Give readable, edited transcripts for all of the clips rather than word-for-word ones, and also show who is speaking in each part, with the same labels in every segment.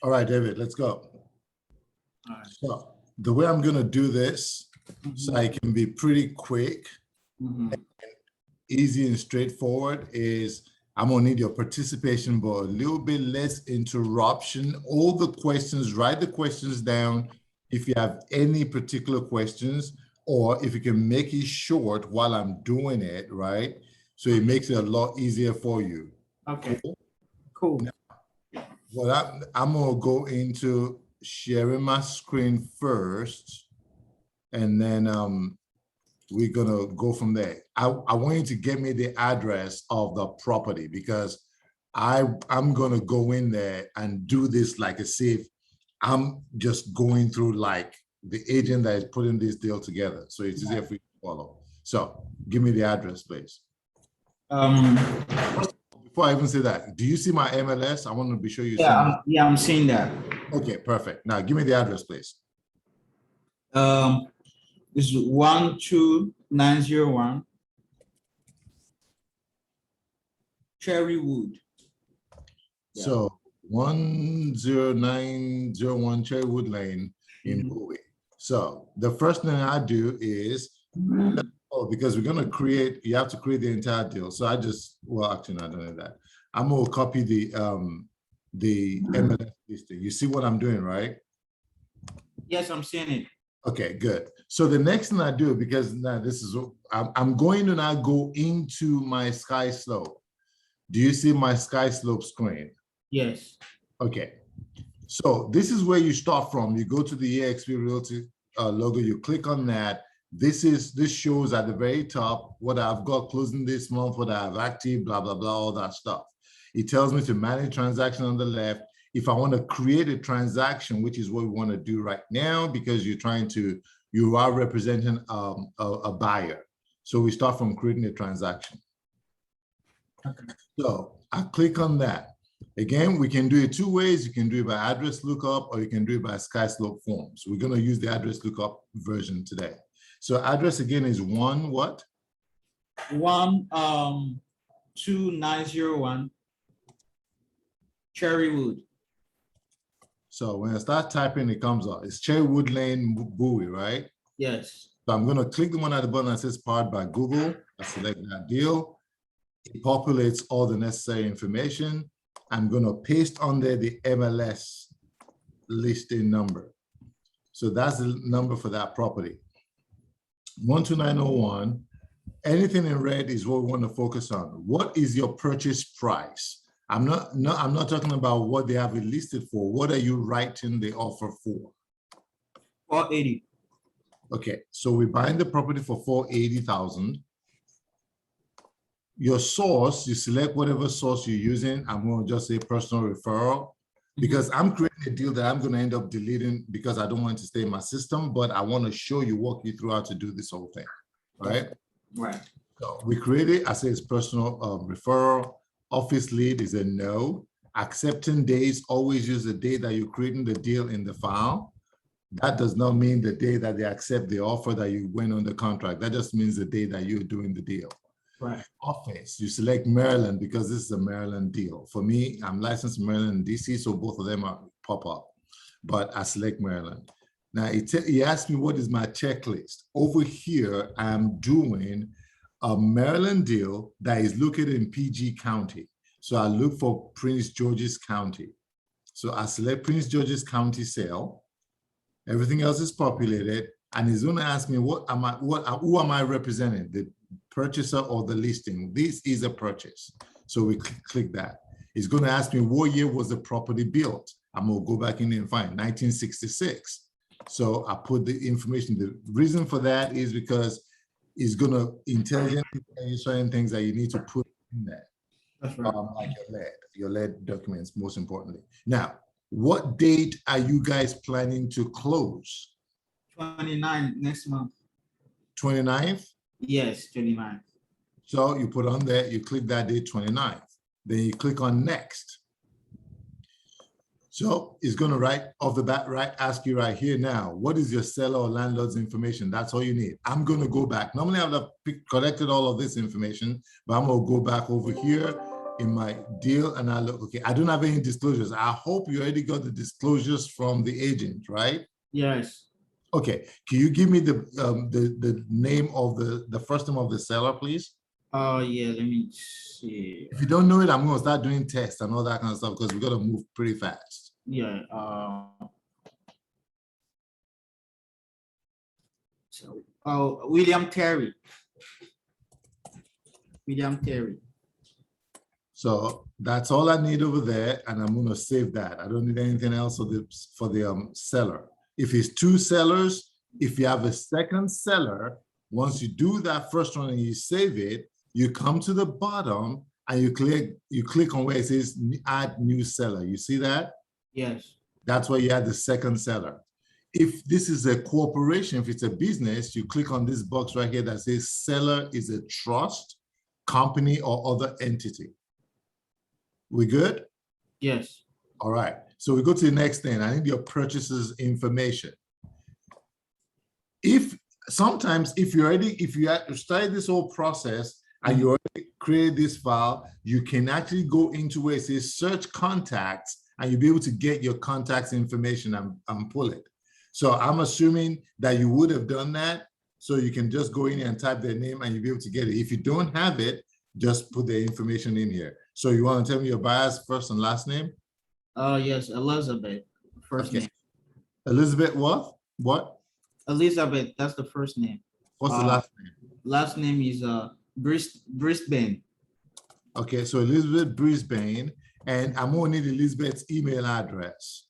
Speaker 1: All right, David, let's go.
Speaker 2: All right.
Speaker 1: So the way I'm going to do this, so I can be pretty quick, easy and straightforward, is I'm going to need your participation, but a little bit less interruption. All the questions, write the questions down if you have any particular questions, or if you can make it short while I'm doing it, right? So it makes it a lot easier for you.
Speaker 2: Okay. Cool.
Speaker 1: Now, well, I'm going to go into sharing my screen first, and then we're going to go from there. I want you to get me the address of the property, because I'm going to go in there and do this like a safe. I'm just going through like the agent that is putting this deal together. So it's easier for you to follow. So give me the address, please. Before I even say that, do you see my MLS? I want to be sure you see it.
Speaker 2: Yeah, I'm seeing that.
Speaker 1: Okay, perfect. Now give me the address, please.
Speaker 2: This is 12901 Cherrywood. Yeah.
Speaker 1: So 10901 Cherrywood Lane in Bowie. So the first thing I do is, because we're going to create, you have to create the entire deal. So I just, well, actually not doing that. I'm going to copy the MLS listing. You see what I'm doing, right?
Speaker 2: Yes, I'm seeing it.
Speaker 1: Okay, good. So the next thing I do, because now this is, I'm going to now go into my sky slope. Do you see my sky slope screen?
Speaker 2: Yes.
Speaker 1: Okay. So this is where you start from. You go to the eXp Realty logo, you click on that. This shows at the very top what I've got closing this month, what I have active, blah, blah, blah, all that stuff. It tells me to manage transaction on the left. If I want to create a transaction, which is what we want to do right now, because you are representing a buyer. So we start from creating a transaction.
Speaker 2: Okay.
Speaker 1: So I click on that. Again, we can do it two ways. You can do it by address lookup, or you can do it by sky slope forms. We're going to use the address lookup version today. So address again is what?
Speaker 2: 12901 Cherrywood.
Speaker 1: So when I start typing, it comes up. It's Cherrywood Lane, Bowie, right?
Speaker 2: Yes.
Speaker 1: So I'm going to click the one at the bottom that says powered by Google. I select that deal. It populates all the necessary information. I'm going to paste on there the MLS listing number. So that's the number for that property. 12901. Anything in red is what we want to focus on. What is your purchase price? I'm not talking about what they have it listed for. What are you writing the offer for?
Speaker 2: 480.
Speaker 1: Okay, so we're buying the property for 480,000. Your source, you select whatever source you're using. I'm going to just say personal referral, because I'm creating a deal that I'm going to end up deleting because I don't want it to stay in my system, but I want to show you, walk you through how to do this whole thing, right?
Speaker 2: Right.
Speaker 1: So we create it. I say it's personal referral. Office lead is a no. Accepting days, always use the day that you're creating the deal in the file. That does not mean the day that they accept the offer that you went on the contract. That just means the day that you're doing the deal.
Speaker 2: Right.
Speaker 1: Office, you select Maryland because this is a Maryland deal. For me, I'm licensed in Maryland and DC, so both of them pop up, but I select Maryland. Now, he asked me what is my checklist. Over here, I'm doing a Maryland deal that is located in PG County. So I look for Prince George's County. So I select Prince George's County sale. Everything else is populated, and he's going to ask me who am I representing, the purchaser or the listing? This is a purchase. So we click that. It's going to ask me what year was the property built. I'm going to go back in there and find 1966. So I put the information. The reason for that is because it's going to intelligently tell you certain things that you need to put in there.
Speaker 2: That's right.
Speaker 1: Like your lead documents, most importantly. Now, what date are you guys planning to close?
Speaker 2: 29 next month.
Speaker 1: 29th?
Speaker 2: Yes, 29.
Speaker 1: So you put on there, you click that date, 29th. Then you click on next. So it's going to right off the bat, ask you right here now, what is your seller or landlord's information? That's all you need. I'm going to go back. Normally I would have collected all of this information, but I'm going to go back over here in my deal and I look, okay, I don't have any disclosures. I hope you already got the disclosures from the agent, right?
Speaker 2: Yes.
Speaker 1: Okay, can you give me the name of the first name of the seller, please?
Speaker 2: Oh, yeah, let me see.
Speaker 1: If you don't know it, I'm gonna start doing tests and all that kind of stuff because we gotta move pretty fast.
Speaker 2: Yeah. So, oh, William Terry. William Terry.
Speaker 1: So that's all I need over there, and I'm gonna save that. I don't need anything else for the seller. If it's two sellers, if you have a second seller, once you do that first one and you save it, you come to the bottom and you click on where it says add new seller. You see that?
Speaker 2: Yes.
Speaker 1: That's where you add the second seller. If this is a corporation, if it's a business, you click on this box right here that says seller is a trust, company, or other entity. We good?
Speaker 2: Yes.
Speaker 1: All right. So we go to the next thing. I need your purchases information. If sometimes if you started this whole process and you already created this file, you can actually go into where it says search contacts and you'll be able to get your contacts information and pull it. So I'm assuming that you would have done that. So you can just go in and type their name and you'll be able to get it. If you don't have it, just put the information in here. So you want to tell me your buyer's first and last name?
Speaker 2: Oh, yes, Elizabeth, first name.
Speaker 1: Elizabeth what? What?
Speaker 2: Elizabeth, that's the first name.
Speaker 1: What's the last name?
Speaker 2: Last name is Brisbane.
Speaker 1: Okay, so Elizabeth Brisbane, and I'm gonna need Elizabeth's email address.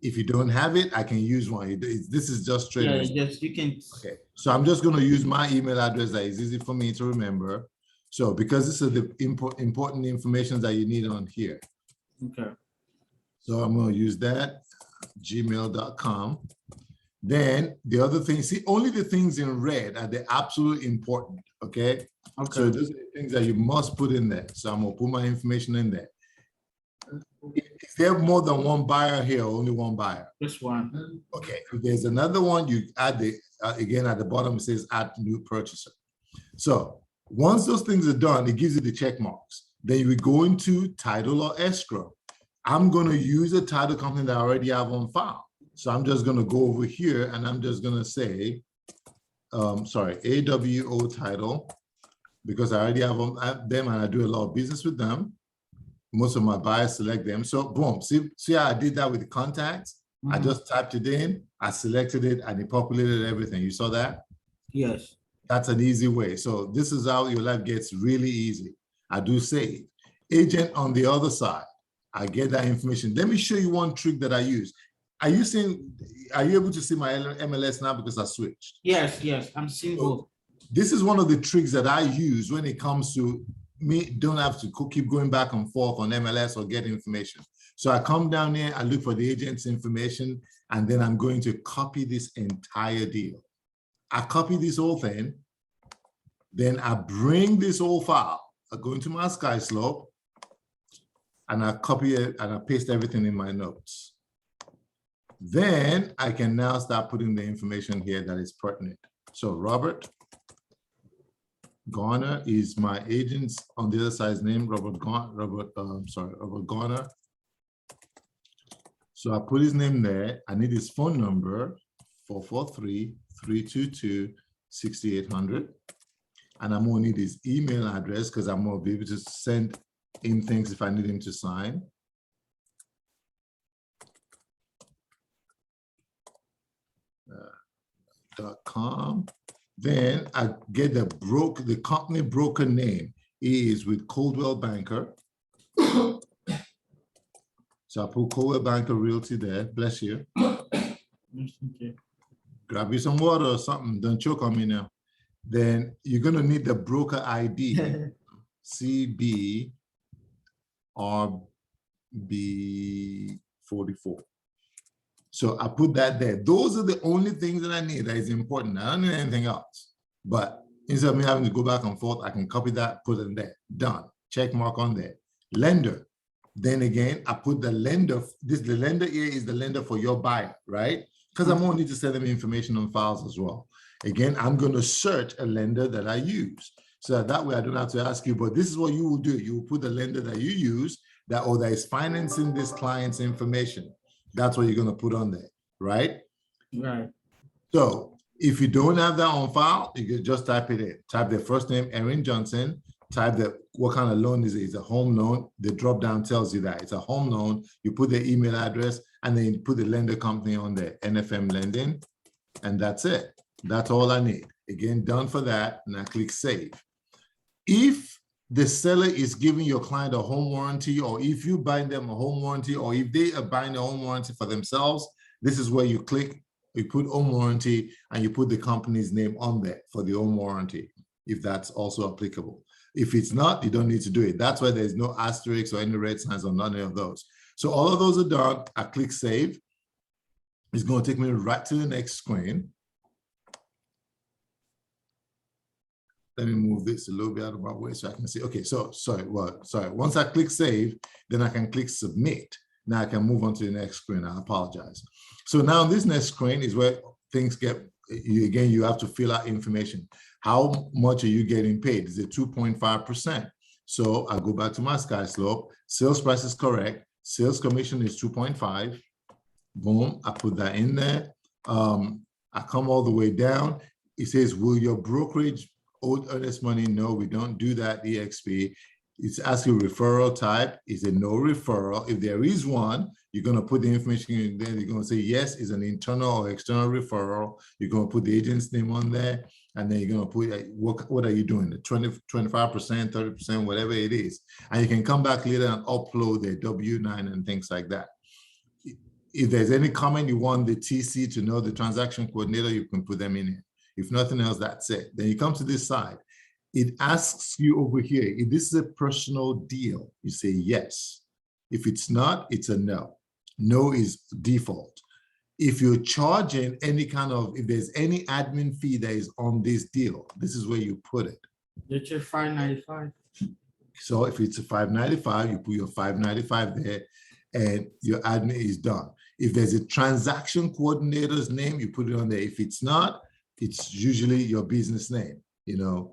Speaker 1: If you don't have it, I can use one. This is just straight.
Speaker 2: Yeah, just you can.
Speaker 1: Okay, so I'm just gonna use my email address that is easy for me to remember. So because this is the important information that you need on here.
Speaker 2: Okay.
Speaker 1: So I'm gonna use that, gmail.com. Then the other thing, see, only the things in red are the absolute important, okay?
Speaker 2: Okay.
Speaker 1: So those are the things that you must put in there. So I'm gonna put my information in there. Is there more than one buyer here or only one buyer?
Speaker 2: This one.
Speaker 1: Okay, if there's another one, you add the, again, at the bottom, it says add new purchaser. So once those things are done, it gives you the check marks. Then you would go into title or escrow. I'm gonna use a title company that I already have on file. So I'm just gonna go over here and I'm just gonna say, AWO title, because I already have them and I do a lot of business with them. Most of my buyers select them. So boom, see how I did that with the contacts? I just typed it in, I selected it, and it populated everything. You saw that?
Speaker 2: Yes.
Speaker 1: That's an easy way. So this is how your life gets really easy. I do save. Agent on the other side, I get that information. Let me show you one trick that I use. Are you able to see my MLS now because I switched?
Speaker 2: Yes, yes, I'm seeing both.
Speaker 1: This is one of the tricks that I use when it comes to me don't have to keep going back and forth on MLS or get information. So I come down here, I look for the agent's information, and then I'm going to copy this entire deal. I copy this whole thing, then I bring this whole file, I go into my SkySlope, and I copy it and I paste everything in my notes. Then I can now start putting the information here that is pertinent. So Robert Garner is my agent's on the other side's name, Robert Garner. So I put his name there. I need his phone number, 443-322-6800. And I'm gonna need his email address because I'm gonna be able to send him things if I need him to sign. .com. Then I get the company broker name. He is with Coldwell Banker. So I put Coldwell Banker Realty there. Bless you.
Speaker 2: Okay.
Speaker 1: Grab you some water or something. Don't choke on me now. Then you're gonna need the broker ID. CBRB44. So I put that there. Those are the only things that I need that is important. I don't need anything else. But instead of me having to go back and forth, I can copy that, put it in there. Done. Check mark on there. Lender. Then again, I put the lender. The lender here is the lender for your buyer, right? Because I'm gonna need to send them information on files as well. Again, I'm gonna search a lender that I use. So that way I don't have to ask you, but this is what you will do. You will put the lender that you use that or that is financing this client's information. That's what you're going to put on there, right?
Speaker 2: Right.
Speaker 1: So if you don't have that on file, you can just type it in. Type their first name, Erin Johnson. Type what kind of loan is it? It's a home loan. The drop down tells you that it's a home loan. You put the email address and then you put the lender company on there, NFM Lending, and that's it. That's all I need. Again, done for that, and I click save. If the seller is giving your client a home warranty, or if you buy them a home warranty, or if they are buying a home warranty for themselves, this is where you click, you put home warranty, and you put the company's name on there for the home warranty, if that's also applicable. If it's not, you don't need to do it. That's why there's no asterisks or any red signs on none of those. So all of those are done. I click save. It's going to take me right to the next screen. Let me move this a little bit out of my way so I can see. Okay, so sorry. Once I click save, then I can click submit. Now I can move on to the next screen. I apologize. So now this next screen is where things get, again, you have to fill out information. How much are you getting paid? Is it 2.5%? So I go back to my sky slope. Sales price is correct. Sales commission is 2.5. Boom, I put that in there. I come all the way down. It says, will your brokerage owe earnest money? No, we don't do that, eXp. It's asking referral type. Is a no referral. If there is one, you're going to put the information in there. You're going to say, yes, is an internal or external referral. You're going to put the agent's name on there. And then you're going to put, what are you doing? The 20, 25%, 30%, whatever it is. And you can come back later and upload the W-9 and things like that. If there's any comment you want the TC to know, the transaction coordinator, you can put them in here. If nothing else, that's it. Then you come to this side. It asks you over here, if this is a personal deal, you say yes. If it's not, it's a no. No is default. If you're charging any kind of, if there's any admin fee that is on this deal, this is where you put it.
Speaker 2: It's your $5.95.
Speaker 1: So if it's a $5.95, you put your $5.95 there and your admin is done. If there's a transaction coordinator's name, you put it on there. If it's not, it's usually your business name, you know,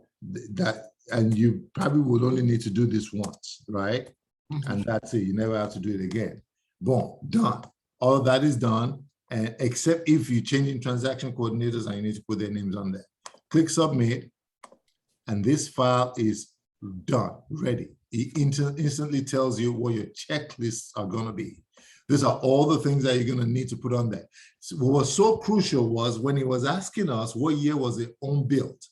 Speaker 1: that, and you probably will only need to do this once, right? Mm-hmm. And that's it. You never have to do it again. Boom, done. All of that is done. And except if you're changing transaction coordinators and you need to put their names on there. Click submit, and this file is done, ready. It instantly tells you what your checklists are going to be. These are all the things that you're going to need to put on there. So what was so crucial was when he was asking us what year was it home built,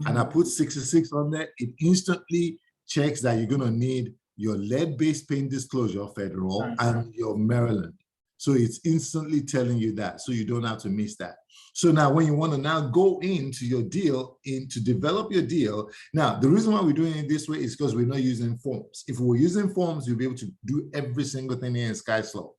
Speaker 1: and I put 66 on there, it instantly checks that you're going to need your lead-based paint disclosure, federal, and your Maryland. So it's instantly telling you that, so you don't have to miss that. So now when you want to now go into your deal, to develop your deal, now the reason why we're doing it this way is because we're not using forms. If we were using forms, you'll be able to do every single thing here in SkySlope.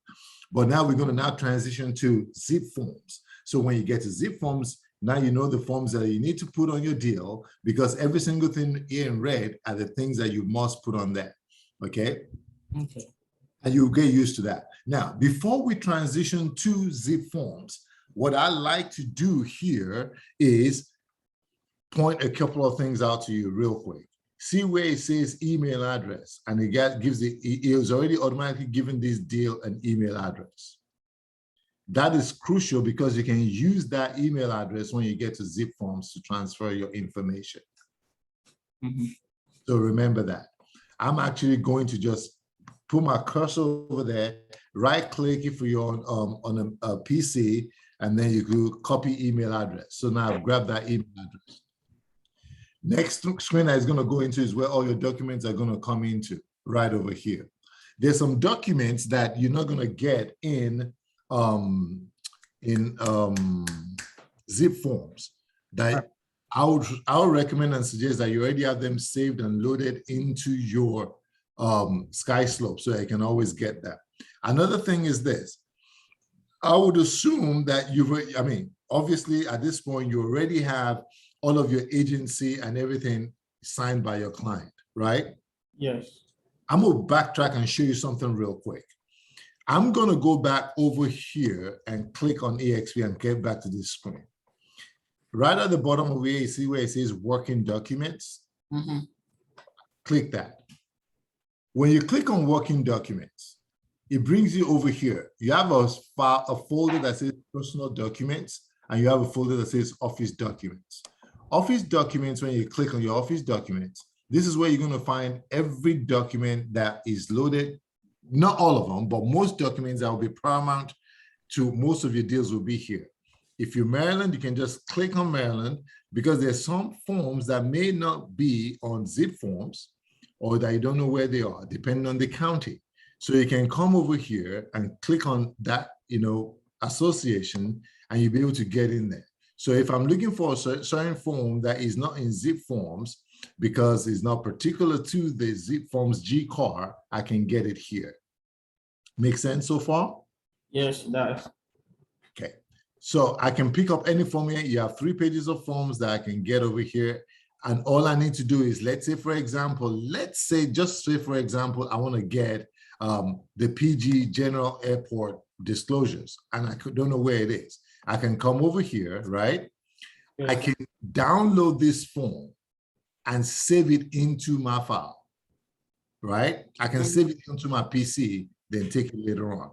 Speaker 1: But now we're going to now transition to zip forms. So when you get to zip forms, now you know the forms that you need to put on your deal, because every single thing here in red are the things that you must put on there, okay?
Speaker 2: Okay.
Speaker 1: And you'll get used to that. Now, before we transition to zip forms, what I like to do here is point a couple of things out to you real quick. See where it says email address, and it gives it is already automatically given this deal an email address. That is crucial because you can use that email address when you get to zip forms to transfer your information. Mm-hmm. So remember that. I'm actually going to just put my cursor over there, right click if you're on a PC, and then you could copy email address. So now I've grabbed that email address. Next screen that is going to go into is where all your documents are going to come into, right over here. There's some documents that you're not going to get in zip forms that I would recommend and suggest that you already have them saved and loaded into your SkySlope, so I can always get that. Another thing is this. I would assume that obviously at this point, you already have all of your agency and everything signed by your client, right?
Speaker 2: Yes.
Speaker 1: I'm going to backtrack and show you something real quick. I'm going to go back over here and click on eXp and get back to this screen. Right at the bottom of here, you see where it says working documents.
Speaker 2: Mhm.
Speaker 1: Click that. When you click on working documents, it brings you over here. You have a file, a folder that says personal documents, and you have a folder that says office documents. Office documents, when you click on your office documents, this is where you're going to find every document that is loaded. Not all of them, but most documents that will be paramount to most of your deals will be here. If you're Maryland, you can just click on Maryland, because there's some forms that may not be on zip forms, or that you don't know where they are, depending on the county. So you can come over here and click on that, association, and you'll be able to get in there. So if I'm looking for a certain form that is not in zip forms, because it's not particular to the zip forms G-car, I can get it here. Make sense so far?
Speaker 2: Yes, it does.
Speaker 1: Okay. So I can pick up any form here. You have 3 pages of forms that I can get over here. And all I need to do is, let's say, for example, I want to get the PG General Airport disclosures, and I don't know where it is. I can come over here, right?
Speaker 2: Yes.
Speaker 1: I can download this form and save it into my file, right? I can save it into my PC, then take it later on.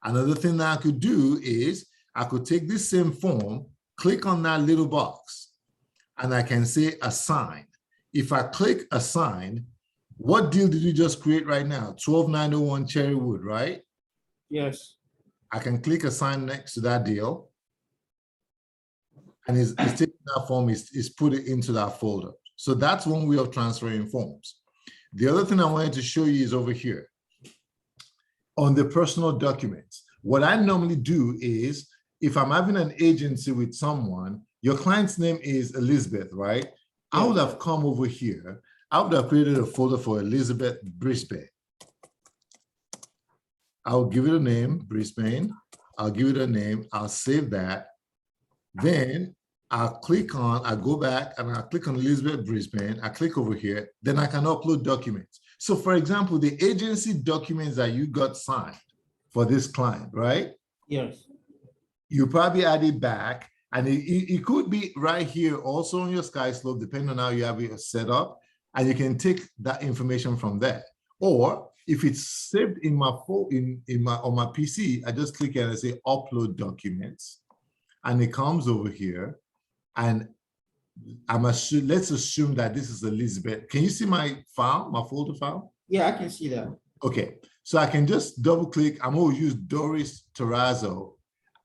Speaker 1: Another thing that I could do is I could take this same form, click on that little box, and I can say assign. If I click assign, what deal did you just create right now? 12901 Cherrywood, right?
Speaker 2: Yes.
Speaker 1: I can click assign next to that deal. And it's taking that form, is put it into that folder. So that's one way of transferring forms. The other thing I wanted to show you is over here. On the personal documents, what I normally do is, if I'm having an agency with someone, your client's name is Elizabeth, right? Yes. I would have come over here. I would have created a folder for Elizabeth Brisbane. I'll give it a name, Brisbane. I'll give it a name. I'll save that. Then I'll go back and I'll click on Elizabeth Brisbane. I click over here. Then I can upload documents. So for example, the agency documents that you got signed for this client, right?
Speaker 2: Yes.
Speaker 1: You probably add it back, and it could be right here also on your SkySlope, depending on how you have it set up, and you can take that information from there. Or if it's saved in my phone, on my PC, I just click and I say upload documents, and it comes over here, and let's assume that this is Elizabeth. Can you see my file, my folder file?
Speaker 2: Yeah, I can see that.
Speaker 1: Okay, so I can just double click. I'm going to use Doris Terrazzo.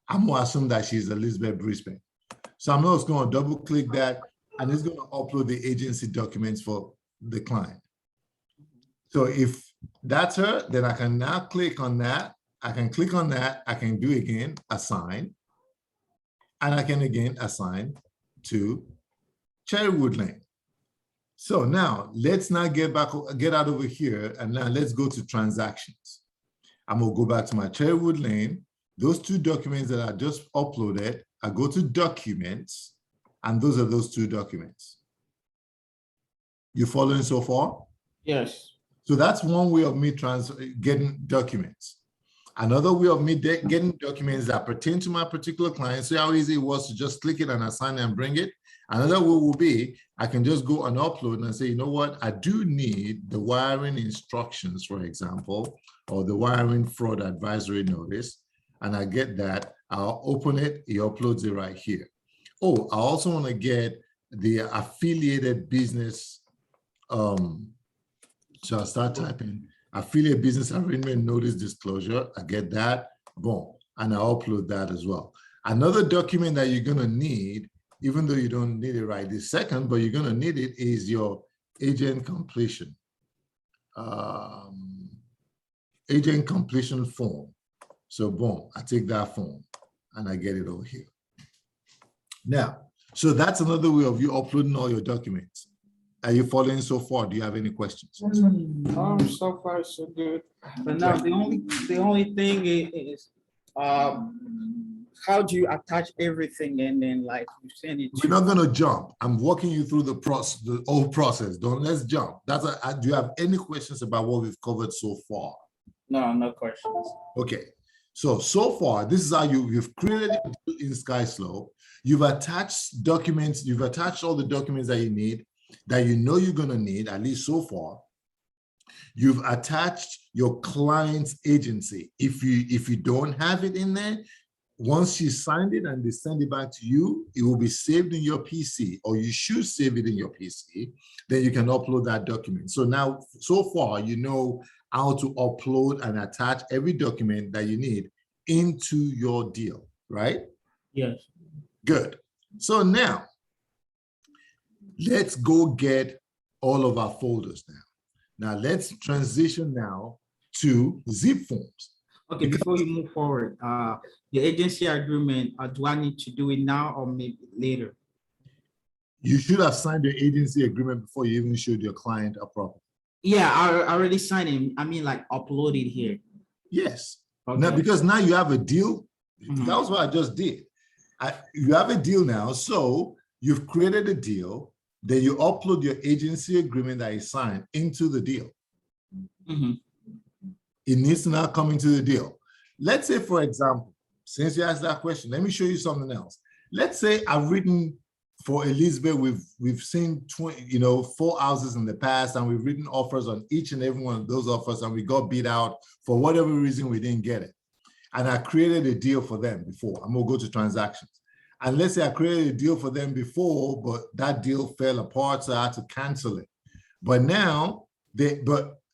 Speaker 1: I'm going to assume that she's Elizabeth Brisbane. So I'm just going to double click that, and it's going to upload the agency documents for the client. So if that's her, then I can now click on that. I can click on that. I can do again, assign. And I can again assign to Cherrywood Lane. So now let's now get out over here, and now let's go to transactions. I'm gonna go back to my Cherrywood Lane. Those 2 documents that I just uploaded, I go to documents, and those are those 2 documents. You following so far?
Speaker 2: Yes.
Speaker 1: So that's one way of me getting documents. Another way of me getting documents that pertain to my particular client. See how easy it was to just click it and assign it and bring it? Another way will be, I can just go and upload and say, you know what? I do need the wiring instructions, for example, or the wiring fraud advisory notice. And I get that. I'll open it. He uploads it right here. Oh, I also want to get the affiliated business. So I'll start typing affiliate business arrangement notice disclosure. I get that, boom, and I upload that as well. Another document that you're gonna need, even though you don't need it right this second, but you're gonna need it, is your agent completion. Agent completion form. So boom, I take that form and I get it over here. Now, so that's another way of you uploading all your documents. Are you following so far? Do you have any questions?
Speaker 2: So far so good. But now the only thing is, how do you attach everything and then like you send it?
Speaker 1: We're not going to jump. I'm walking you through the whole process. Let's jump. Do you have any questions about what we've covered so far?
Speaker 2: No, no questions.
Speaker 1: Okay. So far, this is how you've created it in SkySlope. You've attached documents. You've attached all the documents that you need. that you know you're gonna need, at least so far. You've attached your client's agency. If you don't have it in there, once she signed it and they send it back to you, it will be saved in your PC, or you should save it in your PC. Then you can upload that document. So now, so far, you know how to upload and attach every document that you need into your deal, right?
Speaker 2: Yes.
Speaker 1: Good. So now, let's go get all of our folders now. Now let's transition now to zip forms.
Speaker 2: Okay, before you move forward, the agency agreement, do I need to do it now or maybe later?
Speaker 1: You should have signed the agency agreement before you even showed your client a property.
Speaker 2: Yeah, I already signed it. I mean, like upload it here.
Speaker 1: Yes.
Speaker 2: Okay.
Speaker 1: Now, because now you have a deal.
Speaker 2: Mhm.
Speaker 1: That was what I just did. You have a deal now. So you've created a deal. Then you upload your agency agreement that you signed into the deal.
Speaker 2: Mhm.
Speaker 1: It needs to now come into the deal. Let's say, for example, since you asked that question, let me show you something else. Let's say I've written for Elizabeth, we've seen 4 houses in the past, and we've written offers on each and every one of those offers, and we got beat out for whatever reason. We didn't get it, and I created a deal for them before. I'm gonna go to transactions, and let's say I created a deal for them before, but that deal fell apart, so I had to cancel it. But now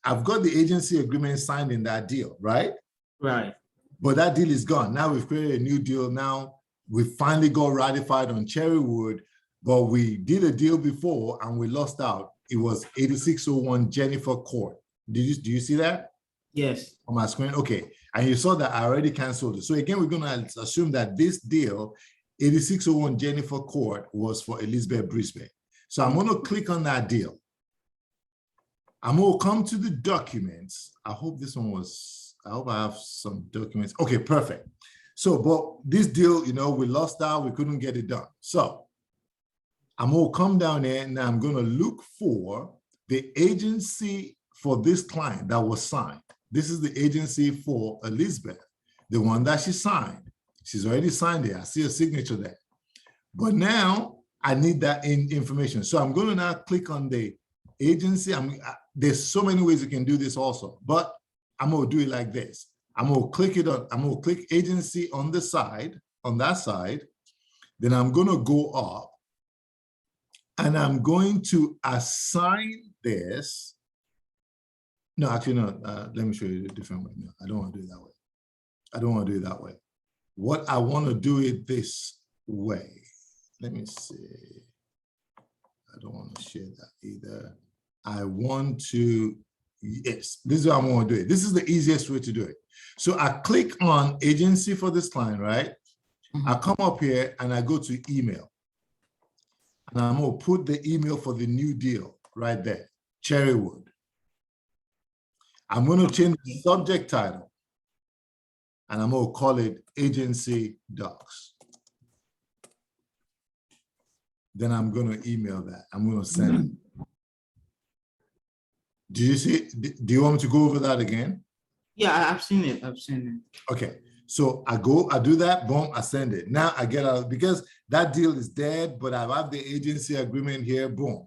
Speaker 1: I've got the agency agreement signed in that deal, right?
Speaker 2: Right.
Speaker 1: But that deal is gone. Now we've created a new deal. Now we finally got ratified on Cherrywood, but we did a deal before and we lost out. It was 8601 Jennifer Court. Do you see that
Speaker 2: Yes.
Speaker 1: on my screen? Okay. And you saw that I already canceled it. So again, we're going to assume that this deal, 8601 Jennifer Court, was for Elizabeth Brisbane. So I'm going to click on that deal. I'm going to come to the documents. I hope this one was, I hope I have some documents. Okay, perfect. So, but this deal, we lost out, we couldn't get it done. So I'm going to come down here and I'm going to look for the agency for this client that was signed. This is the agency for Elizabeth, the one that she signed. She's already signed it. I see a signature there. But now I need that information. So I'm going to now click on the agency. There's so many ways you can do this also, but I'm going to do it like this. I'm going to click agency on the side, on that side. Then I'm going to go up and I'm going to assign this. No, actually, no, let me show you a different way. No, I don't want to do it that way. I don't want to do it that way. What I want to do it this way. Let me see. I don't want to share that either. I want to, yes, this is how I'm going to do it. This is the easiest way to do it. So I click on agency for this client, right?
Speaker 2: Mhm.
Speaker 1: I come up here and I go to email. And I'm going to put the email for the new deal right there, Cherrywood. I'm going to change the subject title. And I'm going to call it agency docs. Then I'm going to email that. I'm going to send it. Do you see? Do you want me to go over that again?
Speaker 2: Yeah, I've seen it. I've seen it.
Speaker 1: Okay. So I do that, boom, I send it. Now I get out because that deal is dead, but I have the agency agreement here, boom.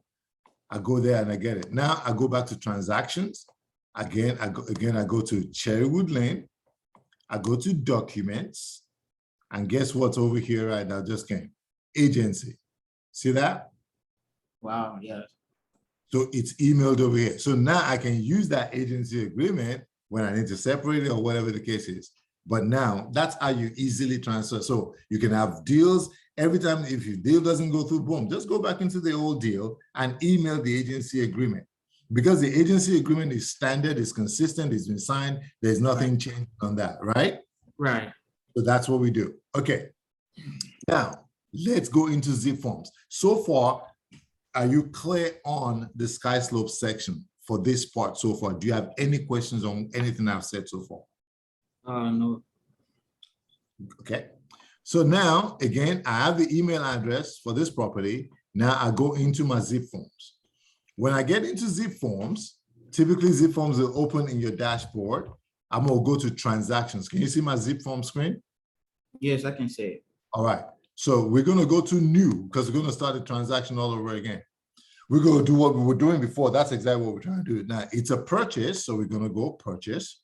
Speaker 1: I go there and I get it. Now I go back to transactions. Again, I go to Cherrywood Lane. I go to documents. And guess what's over here right now just came? Agency. See that?
Speaker 2: Wow, yes.
Speaker 1: So it's emailed over here. So now I can use that agency agreement when I need to separate it or whatever the case is. But now that's how you easily transfer. So you can have deals every time. If your deal doesn't go through, boom, just go back into the old deal and email the agency agreement. Because the agency agreement is standard, it's consistent, it's been signed, there's nothing changed on that, right?
Speaker 2: Right.
Speaker 1: So that's what we do. Okay. Now, let's go into zip forms. So far, are you clear on the sky slope section for this part so far? Do you have any questions on anything I've said so far?
Speaker 2: No.
Speaker 1: Okay. So now, again, I have the email address for this property. Now I go into my zip forms. When I get into zip forms, typically zip forms will open in your dashboard. I'm going to go to transactions. Can you see my zip form screen?
Speaker 2: Yes, I can say it.
Speaker 1: All right. So we're going to go to new because we're going to start the transaction all over again. we're going to do what we were doing before. That's exactly what we're trying to do. Now, it's a purchase, so we're going to go purchase.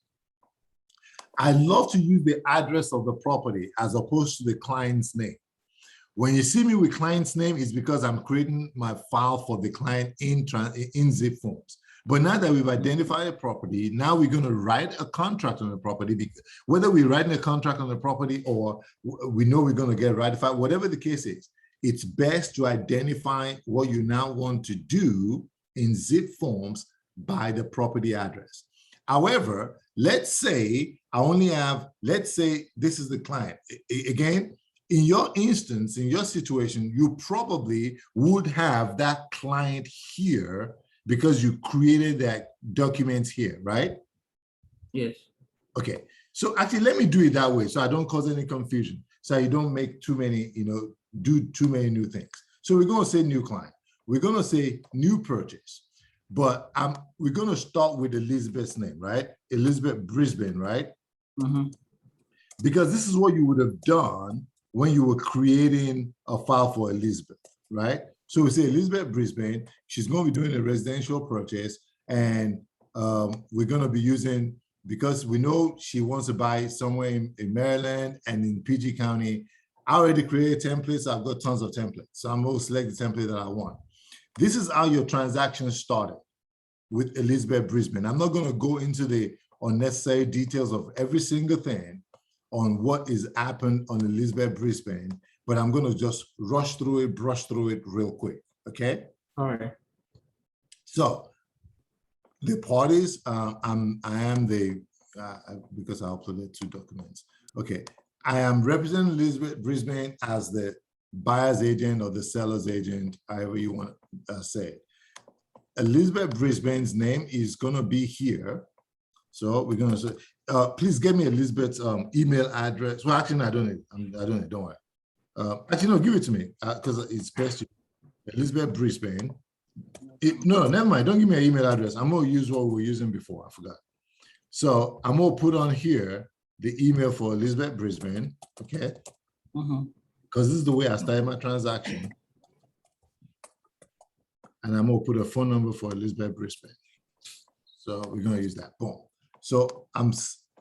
Speaker 1: I love to use the address of the property as opposed to the client's name. When you see me with client's name, it's because I'm creating my file for the client in zip forms. But now that we've identified a property, now we're going to write a contract on the property. Because whether we're writing a contract on the property or we know we're going to get ratified, whatever the case is, it's best to identify what you now want to do in zip forms by the property address. However, let's say I only have, let's say this is the client. Again, in your instance, in your situation, you probably would have that client here because you created that document here, right?
Speaker 2: Yes.
Speaker 1: Okay. So actually, let me do it that way so I don't cause any confusion. So you don't make too many, do too many new things. So we're going to say new client. We're going to say new purchase. But we're going to start with Elizabeth's name, right? Elizabeth Brisbane, right?
Speaker 2: Mm-hmm.
Speaker 1: Because this is what you would have done when you were creating a file for Elizabeth, right? So we say Elizabeth Brisbane, she's going to be doing a residential purchase, and we're going to be using, because we know she wants to buy somewhere in Maryland and in PG County. I already created templates. I've got tons of templates. So I'm going to select the template that I want. This is how your transaction started with Elizabeth Brisbane. I'm not going to go into the unnecessary details of every single thing on what is happened on Elizabeth Brisbane, but I'm going to just rush through it, brush through it real quick, okay?
Speaker 2: All right.
Speaker 1: So the parties, I am the, because I uploaded 2 documents. Okay, I am representing Elizabeth Brisbane as the buyer's agent or the seller's agent, however you want to say it. Elizabeth Brisbane's name is going to be here. So we're going to say, please give me Elizabeth's email address. Well, actually, no, I don't need, don't worry. Actually, no, give it to me because it's best. Elizabeth Brisbane. No, never mind. Don't give me an email address. I'm going to use what we were using before. I forgot. So I'm going to put on here the email for Elizabeth Brisbane, okay? Because this is the way I started my transaction. And I'm going to put a phone number for Elizabeth Brisbane. So we're going to use that. Boom. So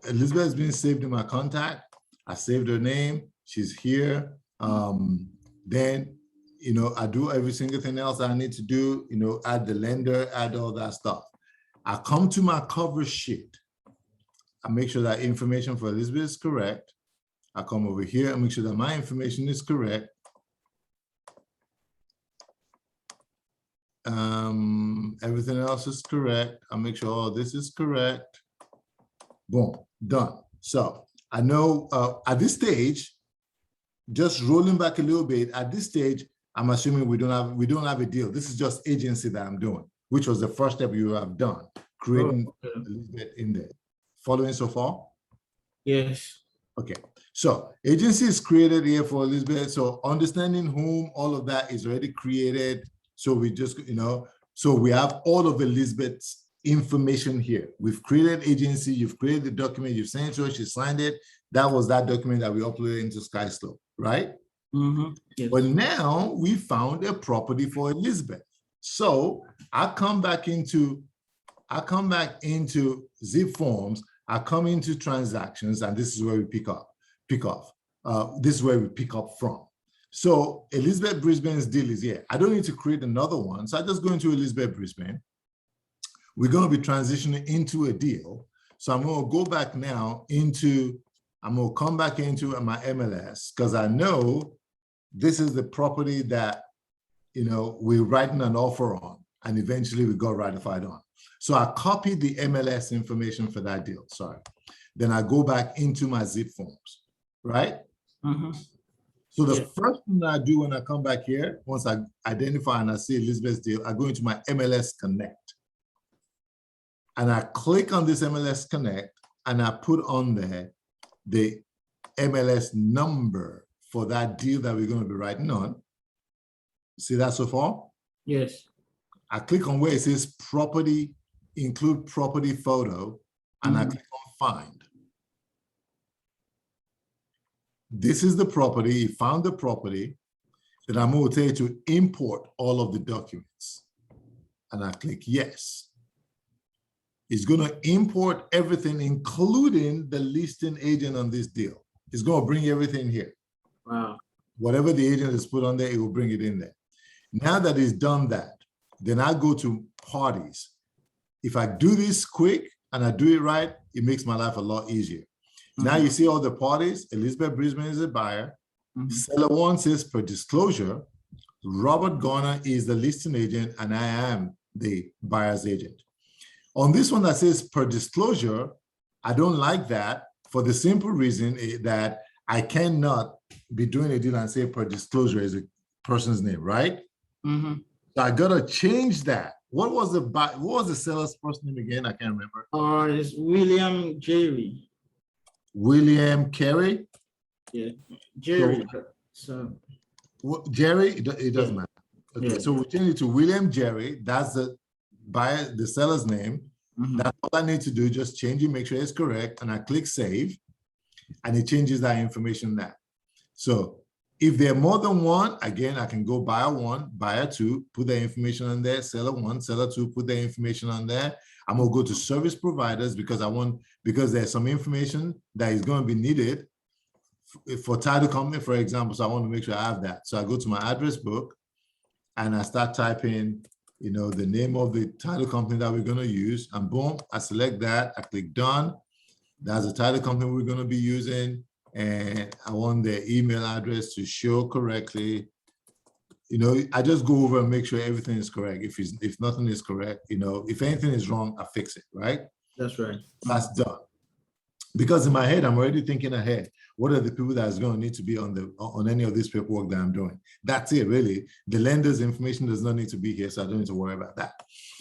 Speaker 1: Elizabeth has been saved in my contact. I saved her name. She's here. Then, I do every single thing else I need to do, add the lender, add all that stuff. I come to my cover sheet. I make sure that information for Elizabeth is correct. I come over here and make sure that my information is correct. Everything else is correct. I'll make sure all this is correct. Boom, done. So I know at this stage, just rolling back a little bit, at this stage, I'm assuming we don't have a deal. This is just agency that I'm doing, which was the first step you have done, creating Elizabeth in there. Following so far?
Speaker 2: Yes.
Speaker 1: Okay. So agency is created here for Elizabeth. So understanding whom, all of that is already created. So we just, so we have all of Elizabeth's information here. We've created agency, you've created the document, you've sent it to her, she signed it. That was that document that we uploaded into SkySlope, right?
Speaker 2: Yes.
Speaker 1: But now we found a property for Elizabeth. So I come back into zip forms, I come into transactions, and this is where we pick off. This is where we pick up from. So Elizabeth Brisbane's deal is here. I don't need to create another one. So I just go into Elizabeth Brisbane. We're going to be transitioning into a deal. So I'm going to go back now I'm going to come back into my MLS because I know this is the property that, we're writing an offer on and eventually we got ratified on. So I copied the MLS information for that deal, sorry. Then I go back into my zip forms, right? So the first thing that I do when I come back here, once I identify and I see Elizabeth's deal, I go into my MLS Connect. And I click on this MLS Connect and I put on there the MLS number for that deal that we're going to be writing on. See that so far?
Speaker 2: Yes.
Speaker 1: I click on where it says property, include property photo, and I click on find. This is the property, you found the property, then I'm going to tell you to import all of the documents. and I click yes. It's going to import everything, including the listing agent on this deal. It's going to bring everything here.
Speaker 2: Wow.
Speaker 1: Whatever the agent has put on there, it will bring it in there. Now that it's done that, then I go to parties. If I do this quick and I do it right, it makes my life a lot easier. Now you see all the parties. Elizabeth Brisbane is a buyer. Seller one says per disclosure. Robert Garner is the listing agent and I am the buyer's agent. On this one that says per disclosure, I don't like that for the simple reason that I cannot be doing a deal and say per disclosure is a person's name, right? So I gotta change that. What was the seller's first name again? I can't remember.
Speaker 2: It's William Jerry.
Speaker 1: William Carey?
Speaker 2: Yeah, Jerry. So
Speaker 1: Jerry, it doesn't matter. Okay, so we change it to William Jerry. That's the buyer, the seller's name. That's all I need to do. Just change it, make sure it's correct, and I click save, and it changes that information there. So if there are more than one, again, I can go buyer one, buyer two, put the information on there, seller one, seller two, put the information on there. I'm gonna go to service providers because there's some information that is going to be needed for title company, for example. So I want to make sure I have that. So I go to my address book and I start typing, the name of the title company that we're going to use, and boom, I select that. I click done. That's the title company we're going to be using, and I want the email address to show correctly. I just go over and make sure everything is correct. If nothing is correct, if anything is wrong, I fix it, right?
Speaker 2: That's right.
Speaker 1: That's done. Because in my head, I'm already thinking ahead. What are the people that's going to need to be on any of this paperwork that I'm doing? That's it, really. The lender's information does not need to be here, so I don't need to worry about that.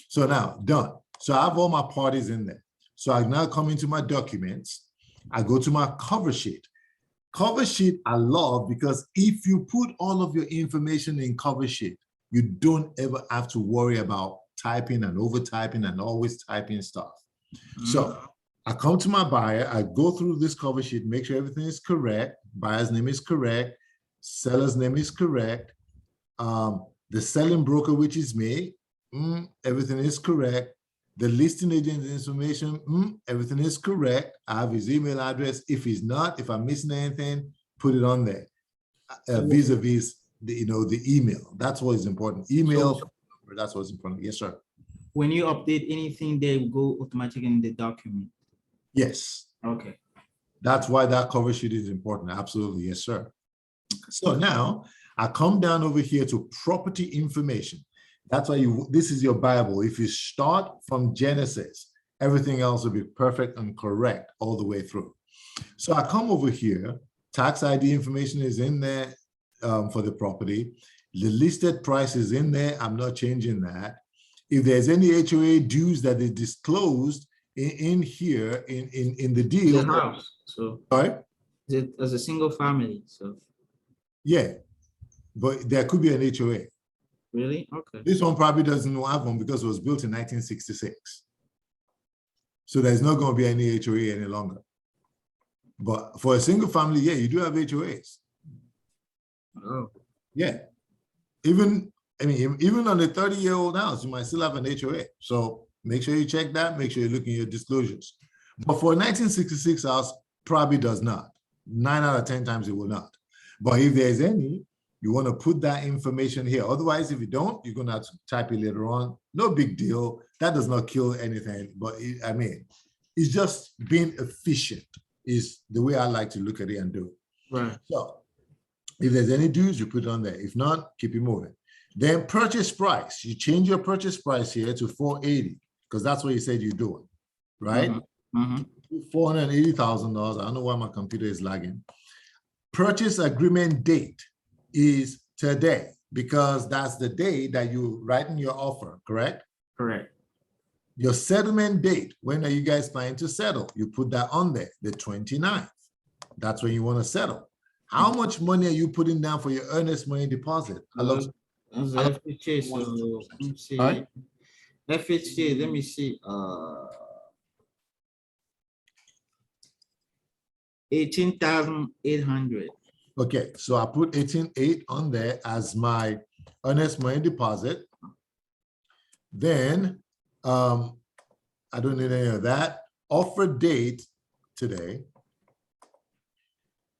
Speaker 1: So now, done. So I have all my parties in there. So I now come into my documents. I go to my cover sheet. Cover sheet I love because if you put all of your information in cover sheet, you don't ever have to worry about typing and over typing and always typing stuff. So I come to my buyer, I go through this cover sheet, make sure everything is correct. Buyer's name is correct. Seller's name is correct. The selling broker, which is me, everything is correct. The listing agent information, everything is correct. I have his email address. If he's not, if I'm missing anything, put it on there. Vis-a-vis the email. That's what is important. Email, that's what's important. Yes, sir.
Speaker 2: When you update anything, they will go automatically in the document.
Speaker 1: Yes.
Speaker 2: Okay.
Speaker 1: That's why that cover sheet is important. Absolutely. Yes, sir. So now I come down over here to property information. That's why this is your Bible. If you start from Genesis, everything else will be perfect and correct all the way through. So I come over here, tax ID information is in there for the property. The listed price is in there. I'm not changing that. If there's any HOA dues that is disclosed in here in the deal.
Speaker 2: The house. So
Speaker 1: sorry?
Speaker 2: As a single family. So
Speaker 1: yeah, but there could be an HOA.
Speaker 2: Really? Okay.
Speaker 1: This one probably doesn't have one because it was built in 1966. So there's not going to be any HOA any longer. But for a single family, yeah, you do have HOAs.
Speaker 2: Oh.
Speaker 1: Yeah. Even on a 30-year-old house, you might still have an HOA. So make sure you check that. Make sure you look in your disclosures. But for a 1966 house, probably does not. 9 out of 10 times it will not. But if there's any, you want to put that information here. Otherwise, if you don't, you're going to have to type it later on. No big deal. That does not kill anything. But it's just being efficient is the way I like to look at it and do it.
Speaker 2: Right.
Speaker 1: So if there's any dues, you put it on there. If not, keep it moving. Then purchase price. You change your purchase price here to $480 because that's what you said you're doing, right? $480,000. I don't know why my computer is lagging. Purchase agreement date is today because that's the day that you write in your offer, correct?
Speaker 2: Correct.
Speaker 1: Your settlement date, when are you guys planning to settle? You put that on there, the 29th. That's when you want to settle. How much money are you putting down for your earnest money deposit?
Speaker 2: FHA, so let me see.
Speaker 1: Right?
Speaker 2: FHA, let me see. 18,800.
Speaker 1: Okay, so I put 18,800 on there as my earnest money deposit. Then I don't need any of that. Offer date today.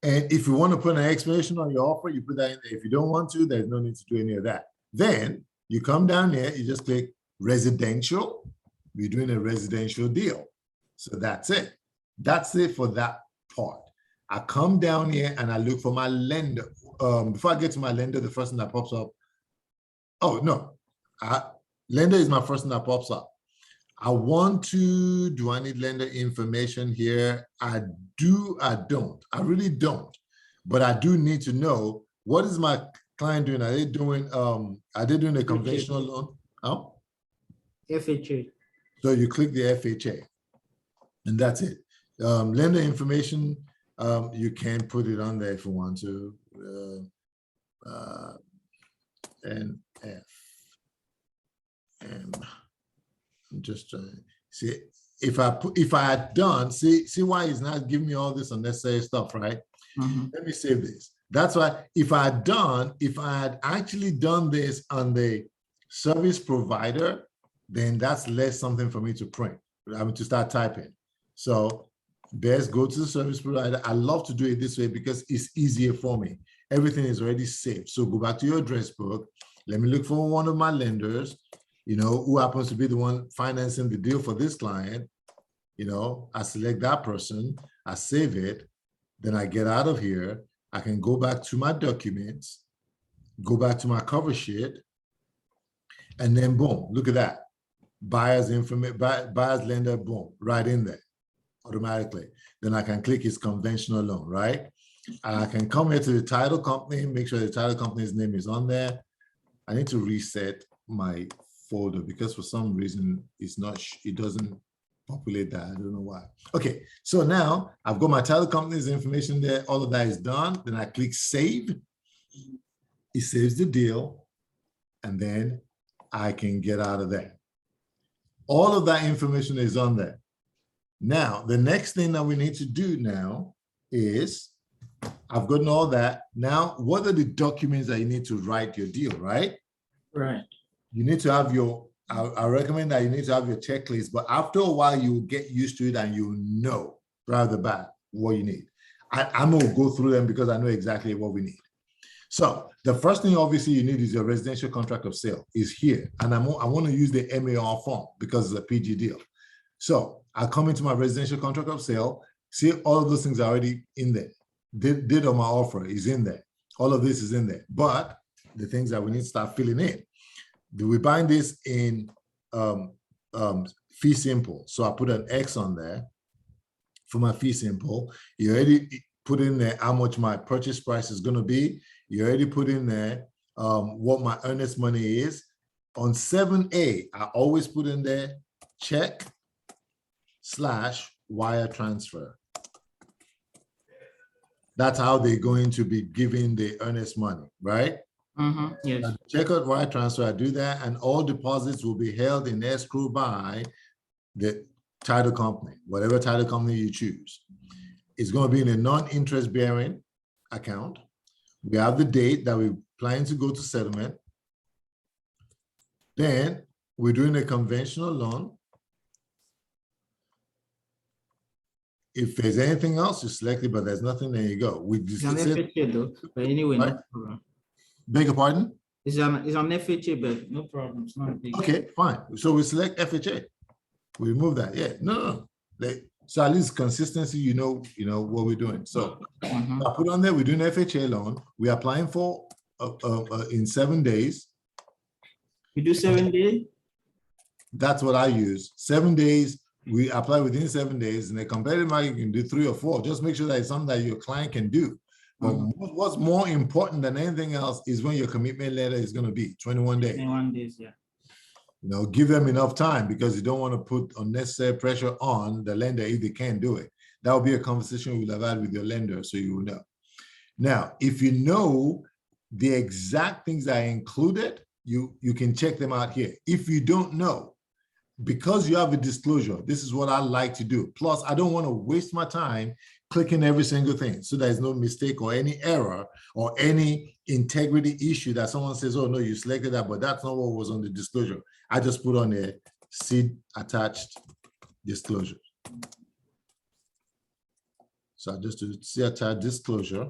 Speaker 1: And if you want to put an explanation on your offer, you put that in there. If you don't want to, there's no need to do any of that. Then you come down here, you just click residential. We're doing a residential deal. So that's it. That's it for that part. I come down here and I look for my lender. Before I get to my lender, the first thing that pops up. Oh, no. Lender is my first thing that pops up. I want to, do I need lender information here? I do, I don't. I really don't. But I do need to know, what is my client doing? Are they doing a conventional loan? Oh?
Speaker 2: FHA.
Speaker 1: So you click the FHA and that's it. Lender information, you can put it on there if you want to. NF. I'm just trying to see if I had done, see why he's not giving me all this unnecessary stuff, right? Let me save this. That's why if I had actually done this on the service provider, then that's less something for me to print. I mean, to start typing. So best go to the service provider. I love to do it this way because it's easier for me. Everything is already saved. So go back to your address book. Let me look for one of my lenders, who happens to be the one financing the deal for this client. I select that person, I save it, then I get out of here. I can go back to my documents, go back to my cover sheet, and then boom, look at that. Buyer's information, buyer's lender, boom, right in there automatically. Then I can click his conventional loan, right? And I can come here to the title company, make sure the title company's name is on there. I need to reset my folder because for some reason it doesn't populate that. I don't know why. Okay, so now I've got my title company's information there. All of that is done. Then I click save. It saves the deal, and then I can get out of there. All of that information is on there. Now, the next thing that we need to do now is, I've gotten all that. Now, what are the documents that you need to write your deal, right?
Speaker 2: Right. You
Speaker 1: need to have I recommend that you need to have your checklist, but after a while, you will get used to it and you know right off the bat what you need. I'm going to go through them because I know exactly what we need. So the first thing obviously you need is your residential contract of sale is here. And I want to use the MAR form because it's a PG deal. So I come into my residential contract of sale, see all of those things are already in there. Date of my offer is in there. All of this is in there. But the things that we need to start filling in. Do we bind this in fee simple? So I put an X on there for my fee simple. You already put in there how much my purchase price is going to be. You already put in there what my earnest money is. On 7A, I always put in there check / wire transfer. That's how they're going to be giving the earnest money, right?
Speaker 2: Yes.
Speaker 1: Check out wire transfer, I do that, and all deposits will be held in escrow by the title company, whatever title company you choose. It's going to be in a non-interest bearing account. We have the date that we're planning to go to settlement. Then we're doing a conventional loan. If there's anything else, you select it, but there's nothing, there you go. We just
Speaker 2: FHA though, but anyway,
Speaker 1: right?
Speaker 2: No problem.
Speaker 1: Beg your pardon?
Speaker 2: It's on FHA, but no problem. It's not a big.
Speaker 1: Okay, fine. So we select FHA. We remove that. Yeah, no. So at least consistency, you know what we're doing. So I put on there, we're doing FHA loan. We're applying for in 7 days.
Speaker 2: You do 7 days?
Speaker 1: That's what I use. 7 days. We apply within 7 days. In a competitive market, you can do 3 or 4. Just make sure that it's something that your client can do. But what's more important than anything else is when your commitment letter is going to be 21 days.
Speaker 2: 21 days, yeah.
Speaker 1: Give them enough time because you don't want to put unnecessary pressure on the lender if they can't do it. That will be a conversation we'll have had with your lender, so you will know. Now, if you know the exact things that are included, you can check them out here. If you don't know, because you have a disclosure, this is what I like to do. Plus, I don't want to waste my time clicking every single thing so there's no mistake or any error or any integrity issue that someone says, oh no, you selected that, but that's not what was on the disclosure. I just put on a see attached disclosure. So I just do see attached disclosure.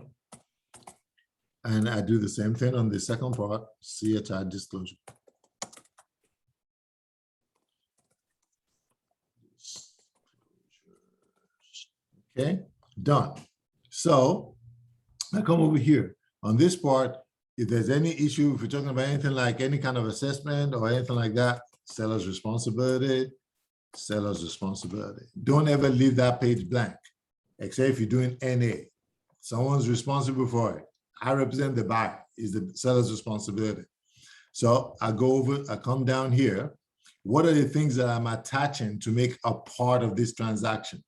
Speaker 1: And I do the same thing on the second part, see attached disclosure. Okay, done. So I come over here. On this part, if there's any issue, if we're talking about anything like any kind of assessment or anything like that, seller's responsibility, seller's responsibility. Don't ever leave that page blank, except if you're doing NA. Someone's responsible for it. I represent the buyer, is the seller's responsibility. So I go over, I come down here. What are the things that I'm attaching to make a part of this transaction?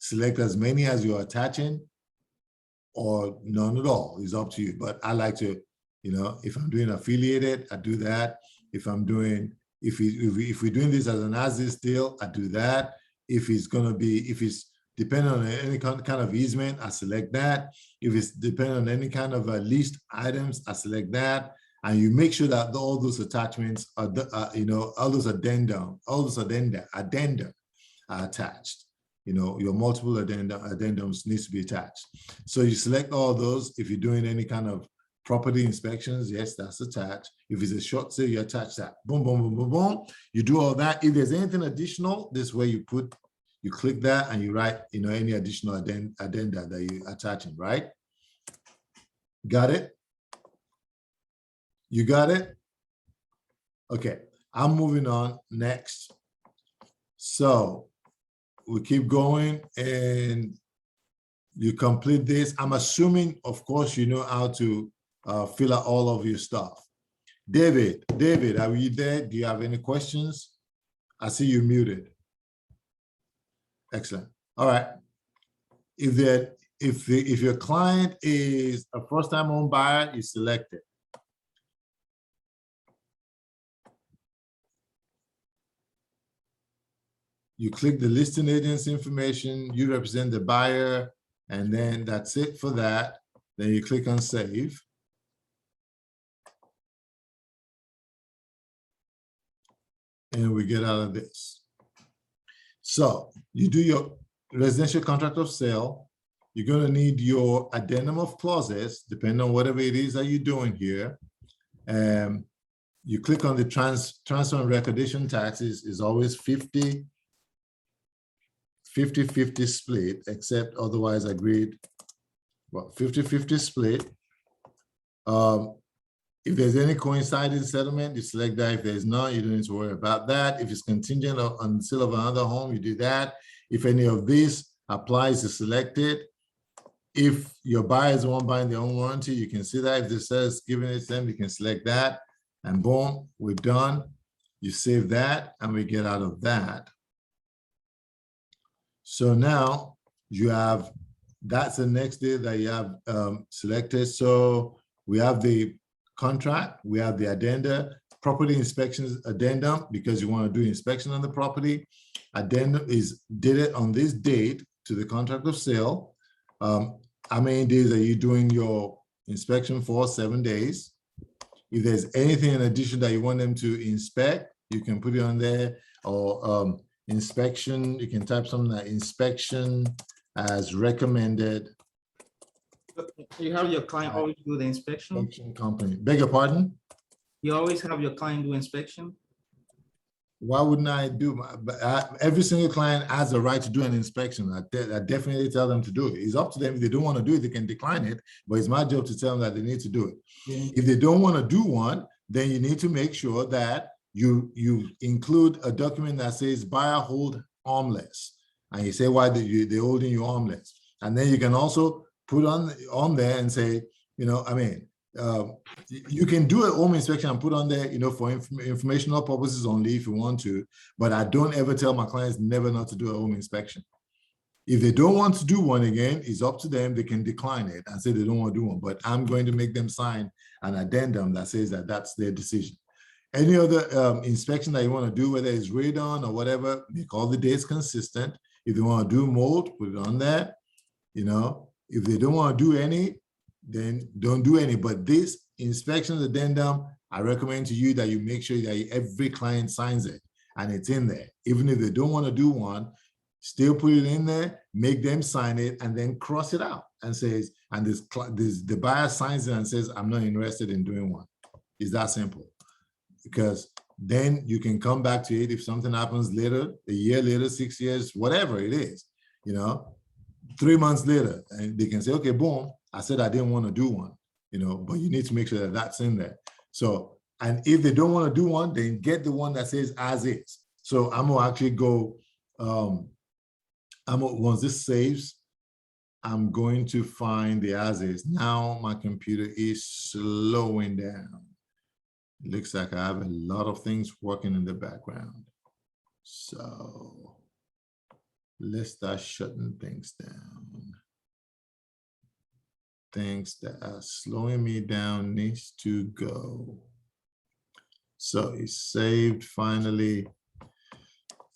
Speaker 1: Select as many as you're attaching or none at all, it's up to you. But I like to, you know, if I'm doing affiliated, I do that. If I'm doing, if we're doing this as an as-is deal, I do that. If it's gonna be, if it's depending on any kind of easement, I select that. If it's depending on any kind of leased items, I select that. And you make sure that all those attachments are, you know, all those addenda are attached. You know, your multiple addendums needs to be attached. So you select all those. If you're doing any kind of property inspections, yes, that's attached. If it's a short sale, you attach that. Boom, boom, boom, boom, boom. You do all that. If there's anything additional, this way you click that and you write, you know, any additional addenda that you're attaching, right? Got it? You got it? Okay, I'm moving on next. So we keep going and you complete this. I'm assuming, of course, you know how to fill out all of your stuff. David, are you there? Do you have any questions? I see you muted. Excellent. All right. If your client is a first-time home buyer, you select it. You click the listing agent's information, you represent the buyer, and then that's it for that. Then you click on save. And we get out of this. So you do your residential contract of sale. You're going to need your addendum of clauses, depending on whatever it is that you're doing here. You click on the transfer and recordation taxes is always 50-50 split, except otherwise agreed. Well, 50-50 split. If there's any coinciding settlement, you select that. If there's not, you don't need to worry about that. If it's contingent on sale of another home, you do that. If any of this applies, you select it. If your buyer is the one buying their own warranty, you can see that. If it says giving it to them, you can select that. And boom, we're done. You save that and we get out of that. So now you have, that's the next day that you have selected. So we have the contract, we have the addenda, property inspections addendum, because you want to do inspection on the property. Addendum is dated on this date to the contract of sale. How many days are you doing your inspection for? 7 days. If there's anything in addition that you want them to inspect, you can put it on there. Or inspection, you can type something like inspection as recommended.
Speaker 2: You have your client always do the inspection?
Speaker 1: Inspection company. Beg your pardon?
Speaker 2: You always have your client do inspection?
Speaker 1: Why wouldn't I do? Every single client has a right to do an inspection. I definitely tell them to do it. It's up to them. If they don't want to do it, they can decline it. But it's my job to tell them that they need to do it. Yeah. If they don't want to do one, then you need to make sure that you include a document that says buyer hold armless. And you say why they're holding you armless. And then you can also put on there and say, you know, I mean, you can do a home inspection and put on there, you know, for informational purposes only if you want to, but I don't ever tell my clients never not to do a home inspection. If they don't want to do one, again, it's up to them. They can decline it and say they don't want to do one, but I'm going to make them sign an addendum that says that that's their decision. Any other inspection that you want to do, whether it's radon or whatever, make all the dates consistent. If you want to do mold, put it on there. You know, if they don't want to do any, then don't do any. But this inspection addendum, I recommend to you that you make sure that every client signs it and it's in there. Even if they don't want to do one, still put it in there, make them sign it, and then cross it out and says, and the buyer signs it and says, I'm not interested in doing one. It's that simple. Because then you can come back to it if something happens later, a year later, 6 years, whatever it is, you know, 3 months later, and they can say, okay, boom, I said I didn't want to do one, you know, but you need to make sure that that's in there. So, and if they don't want to do one, then get the one that says as is. So I'm gonna actually go, once this saves, I'm going to find the as is. Now my computer is slowing down. It looks like I have a lot of things working in the background. So let's start shutting things down. Things that are slowing me down needs to go. So it's saved finally.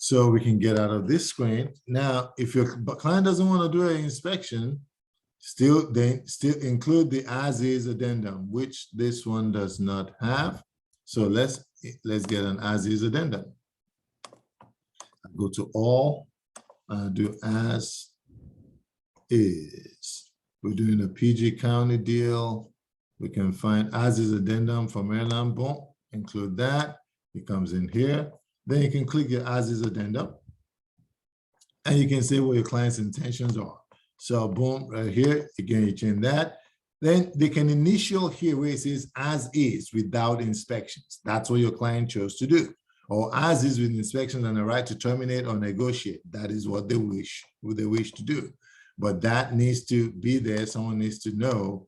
Speaker 1: So we can get out of this screen. Now, if your client doesn't want to do an inspection, still include the as is addendum, which this one does not have. So let's get an as is addendum. I go to all, do as is. We're doing a PG County deal. We can find as is addendum for Maryland. Boom, include that. It comes in here. Then you can click your as is addendum, and you can say what your client's intentions are. So boom, right here, again, you change that. Then they can initial here where it says as is without inspections. That's what your client chose to do. Or as is with inspections and the right to terminate or negotiate. That is what they wish to do. But that needs to be there. Someone needs to know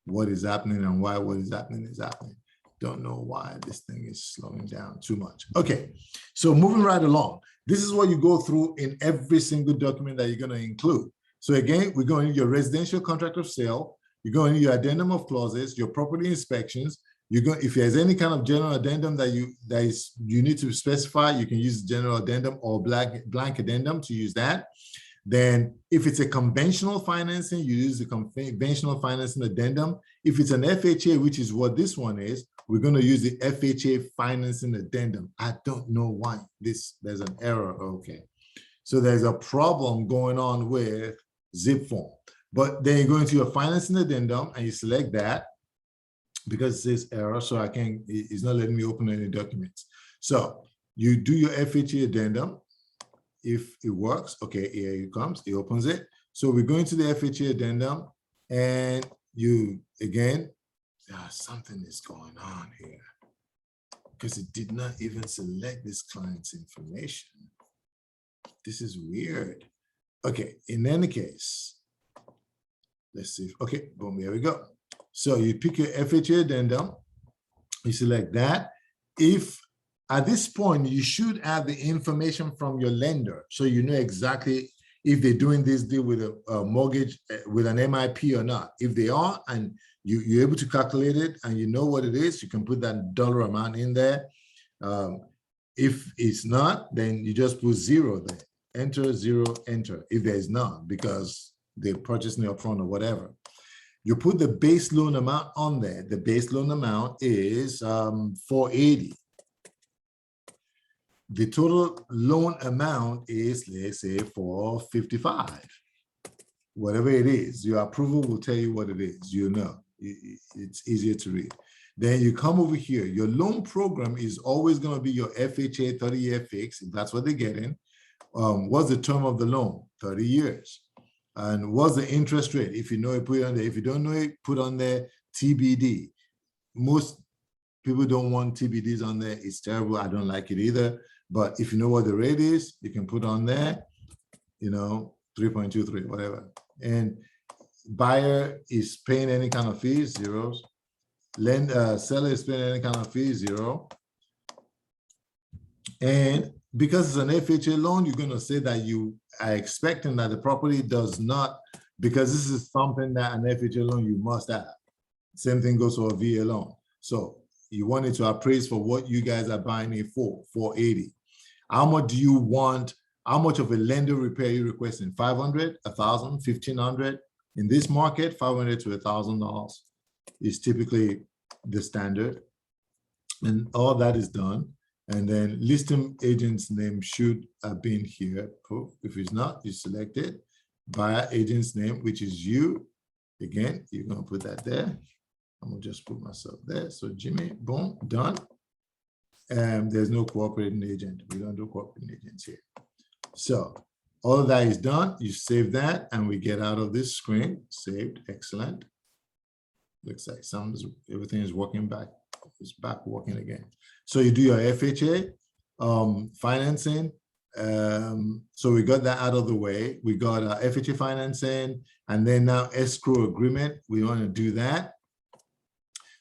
Speaker 1: what is happening and why what is happening is happening. Don't know why this thing is slowing down too much. Okay, so moving right along. This is what you go through in every single document that you're going to include. So again, we're going to your residential contract of sale. You're going to your addendum of clauses, your property inspections. If there's any kind of general addendum that you need to specify, you can use general addendum or blank addendum to use that. Then if it's a conventional financing, you use the conventional financing addendum. If it's an FHA, which is what this one is, we're going to use the FHA financing addendum. I don't know why there's an error. Okay. So there's a problem going on with zip form. But then you go into your financing addendum and you select that because it says error. So it's not letting me open any documents. So you do your FHA addendum. If it works, okay, here it comes, it opens it. So we're going to the FHA addendum and you, again, something is going on here because it did not even select this client's information. This is weird. Okay, in any case, let's see. Okay, boom, here we go. So you pick your FHA addendum, you select that. If at this point, you should have the information from your lender so you know exactly if they're doing this deal with a mortgage with an MIP or not. If they are, and you're able to calculate it and you know what it is, you can put that dollar amount in there. If it's not, then you just put zero there. Enter, zero, enter, if there is none, because they're purchasing up front or whatever. You put the base loan amount on there. The base loan amount is $480. The total loan amount is, let's say, $455. Whatever it is, your approval will tell you what it is. You know, it's easier to read. Then you come over here. Your loan program is always going to be your FHA 30-year fix, if that's what they're getting. What's the term of the loan? 30 years. And what's the interest rate? If you know it, put it on there. If you don't know it, put on there TBD. Most people don't want TBDs on there. It's terrible. I don't like it either. But if you know what the rate is, you can put on there, you know, 3.23, whatever. And buyer is paying any kind of fees, zeros. Seller is paying any kind of fees, zero. And because it's an FHA loan, you're going to say that you are expecting that the property does not, because this is something that an FHA loan you must have. Same thing goes for a VA loan. So you want it to appraise for what you guys are buying it for, $480. How much do you want How much of a lender repair are you requesting? 500, 1,000, 1,500? In this market, $500 to $1,000 is typically the standard. And all that is done. And then listing agent's name should have been here. If it's not, you select it. Buyer agent's name, which is you. Again, you're going to put that there. I'm going to just put myself there. So Jimmy, boom, done. And there's no cooperating agent. We don't do cooperating agents here. So all of that is done. You save that and we get out of this screen. Saved. Excellent. Looks like everything is working back. It's back working again. So you do your FHA financing. So we got that out of the way. We got FHA financing, and then now escrow agreement. We want to do that.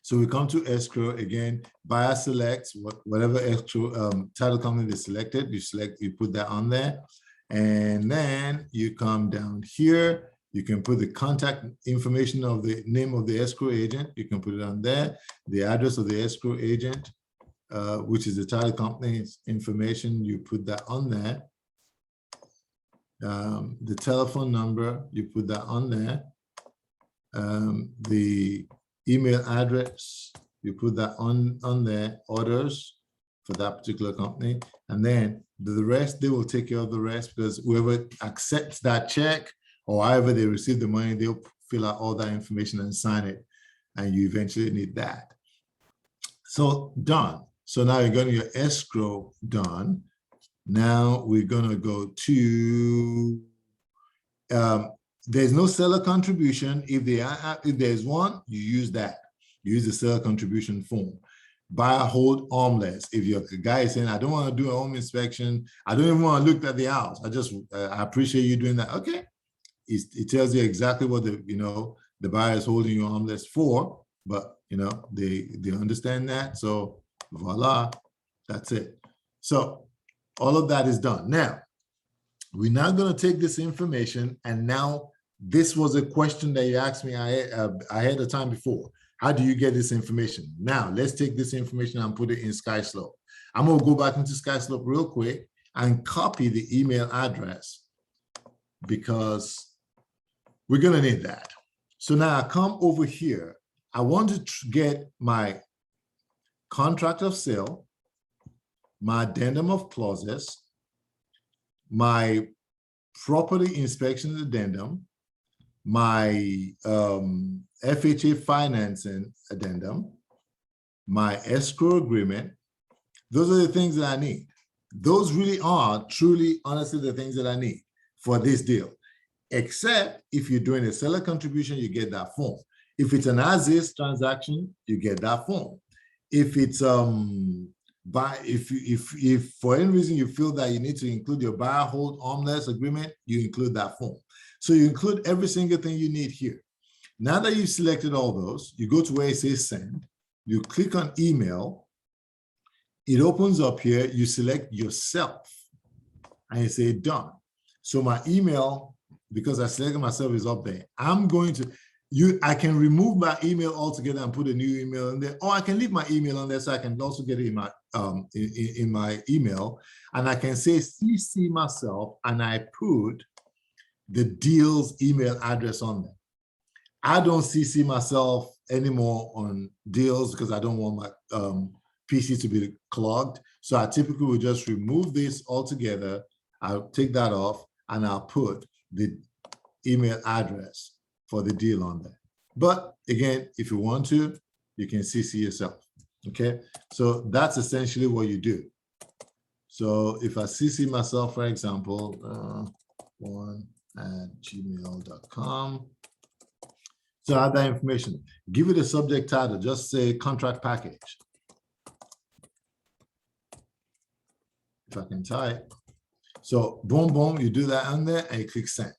Speaker 1: So we come to escrow again. Buyer selects whatever escrow title company they selected. You select, you put that on there, and then you come down here. You can put the contact information of the name of the escrow agent. You can put it on there. The address of the escrow agent, which is the title company's information. You put that on there. The telephone number, you put that on there. The email address, you put that on there. Orders for that particular company. And then the rest, they will take care of the rest, because whoever accepts that check, or however they receive the money, they'll fill out all that information and sign it. And you eventually need that. So done. So now you're going to your escrow, done. Now we're going to go to, there's no seller contribution. If there's one, you use that. You use the seller contribution form. Buy, hold, armless. If your guy is saying, I don't want to do a home inspection, I don't even want to look at the house, I appreciate you doing that. Okay. It tells you exactly what the buyer is holding you armless for, but they understand that. So voila, that's it. So all of that is done. Now, we're now going to take this information, and now this was a question that you asked me ahead of time before. How do you get this information? Now, let's take this information and put it in SkySlope. I'm going to go back into SkySlope real quick and copy the email address, because we're going to need that. So now I come over here. I want to get my contract of sale, my addendum of clauses, my property inspection addendum, my FHA financing addendum, my escrow agreement. Those are the things that I need. Those really are truly, honestly, the things that I need for this deal. Except if you're doing a seller contribution, you get that form. If it's an as-is transaction, you get that form. If it's if for any reason you feel that you need to include your buyer hold armless agreement, you include that form. So you include every single thing you need here. Now that you've selected all those, you go to where it says send, you click on email, it opens up here, you select yourself, and you say done. So my email, because I selected myself, is up there. I'm going to, I can remove my email altogether and put a new email in there, or I can leave my email on there so I can also get it in my in my email, and I can say CC myself, and I put the deal's email address on there. I don't CC myself anymore on deals because I don't want my PC to be clogged. So I typically will just remove this altogether. I'll take that off, and I'll put the email address for the deal on there. But again, if you want to, you can CC yourself. Okay, so that's essentially what you do. So if I CC myself, for example, one@gmail.com. So I have that information. Give it a subject title. Just say contract package. If I can type. So boom, boom, you do that on there and you click send.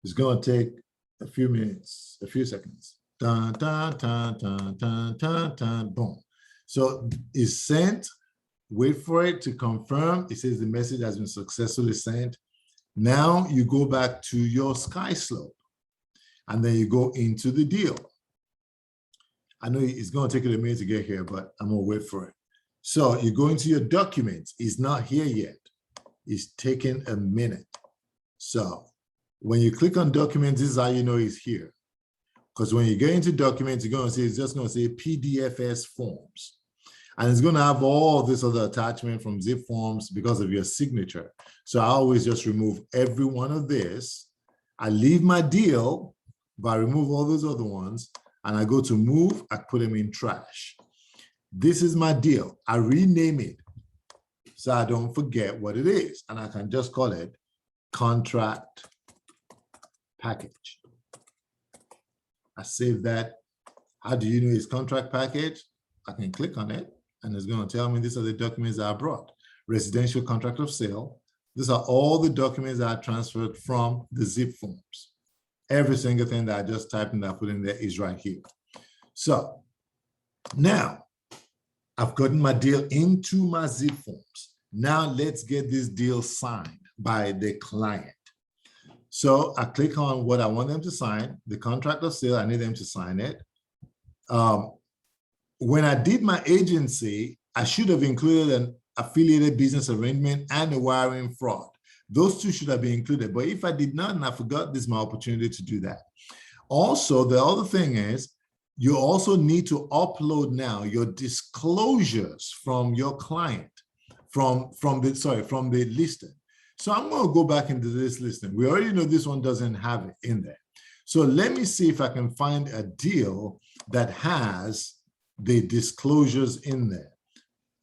Speaker 1: It's going to take a few minutes, a few seconds. Dun, dun, dun, dun, dun, dun, dun, boom. So it's sent. Wait for it to confirm. It says the message has been successfully sent. Now you go back to your SkySlope, and then you go into the deal. I know it's going to take you a minute to get here, but I'm going to wait for it. So you go into your documents. It's not here yet. is taking a minute. So when you click on documents, this is how you know it's here. Because when you get into documents, you're going to see, it's just going to say PDFs forms. And it's going to have all this other attachment from zip forms because of your signature. So I always just remove every one of this. I leave my deal, but I remove all those other ones. And I go to move, I put them in trash. This is my deal. I rename it so I don't forget what it is. And I can just call it contract package. I save that. How do you know it's contract package? I can click on it and it's going to tell me these are the documents that I brought. Residential contract of sale. These are all the documents that I transferred from the zip forms. Every single thing that I just typed and I put in there is right here. So now I've gotten my deal into my zip forms. Now let's get this deal signed by the client. So I click on what I want them to sign, the contract of sale. I need them to sign it. When I did my agency, I should have included an affiliated business arrangement and a wiring fraud. Those two should have been included. But if I did not and I forgot, this is my opportunity to do that. Also, the other thing is, you also need to upload now your disclosures from your client, from the listing. So I'm going to go back into this listing. We already know this one doesn't have it in there. So let me see if I can find a deal that has the disclosures in there.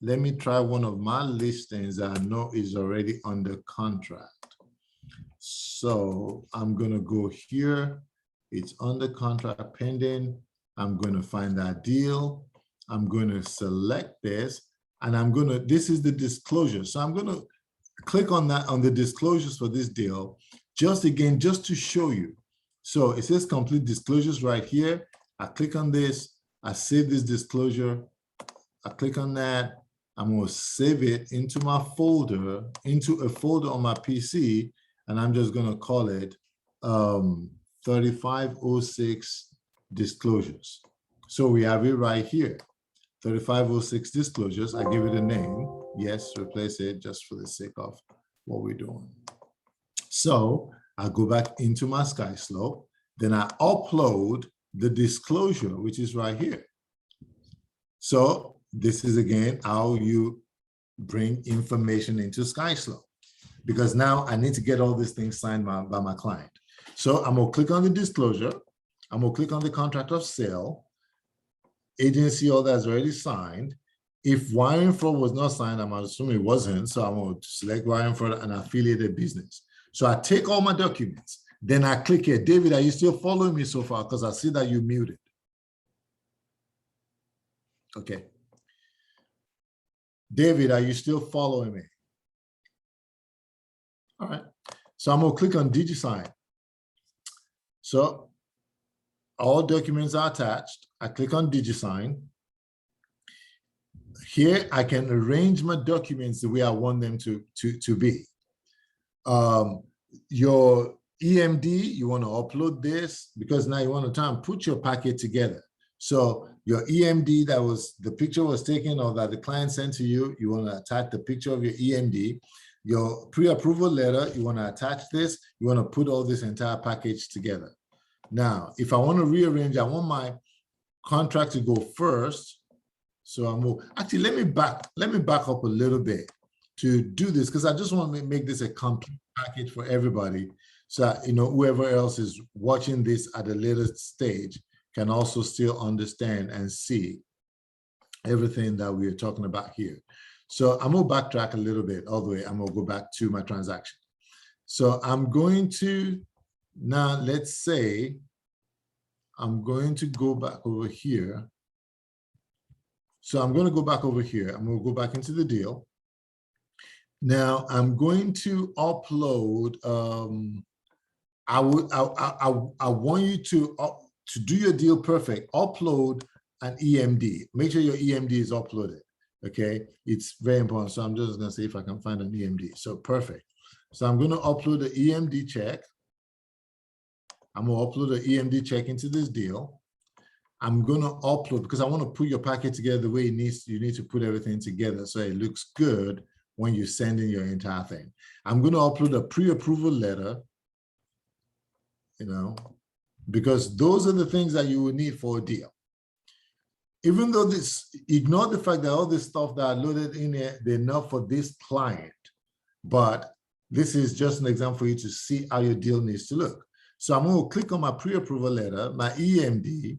Speaker 1: Let me try one of my listings that I know is already under contract. So I'm going to go here. It's under contract pending. I'm going to find that deal. I'm going to select this and this is the disclosure. So I'm going to click on that, on the disclosures for this deal, just to show you. So it says complete disclosures right here. I click on this, I save this disclosure. I click on that. I'm going to save it into my folder, into a folder on my PC, and I'm just going to call it 3506 disclosures. So we have it right here, 3506 disclosures. I give it a name. Yes, replace it just for the sake of what we're doing. So I go back into my SkySlope, then I upload the disclosure, which is right here. So this is again how you bring information into SkySlope, because now I need to get all these things signed by my client. So I'm going to click on the disclosure. I'm going to click on the contract of sale. Agency, all that's already signed. If wiring fraud was not signed, I'm assuming it wasn't. So I'm going to select wiring fraud and affiliated business. So I take all my documents. Then I click here. David, are you still following me so far? Because I see that you muted. Okay. David, are you still following me? All right. So I'm going to click on DigiSign. So all documents are attached. I click on DigiSign. Here, I can arrange my documents the way I want them to be. Your EMD, you want to upload this because now you want to try and put your packet together. So your EMD that was, the picture was taken or that the client sent to you, you want to attach the picture of your EMD. Your pre-approval letter, you want to attach this. You want to put all this entire package together. Now, if I want to rearrange, I want my contract to go first. So I'm actually, let me back up a little bit to do this, because I just want to make this a complete package for everybody. So that, whoever else is watching this at a later stage can also still understand and see everything that we are talking about here. So I'm going to backtrack a little bit all the way. I'm going to go back to my transaction. So I'm going to, now let's say, I'm going to go back over here. So I'm going to go back over here. I'm going to go back into the deal. Now I'm going to upload, I want you to do your deal perfect, upload an EMD. Make sure your EMD is uploaded, okay? It's very important. So I'm just gonna see if I can find an EMD. So perfect. So I'm gonna upload the EMD check. I'm gonna upload the EMD check into this deal. I'm gonna upload, because I wanna put your packet together the way it needs. You need to put everything together so it looks good when you send in your entire thing. I'm going to upload a pre-approval letter, because those are the things that you will need for a deal. Even though ignore the fact that all this stuff that are loaded in there, they're not for this client, but this is just an example for you to see how your deal needs to look. So I'm going to click on my pre-approval letter, my EMD.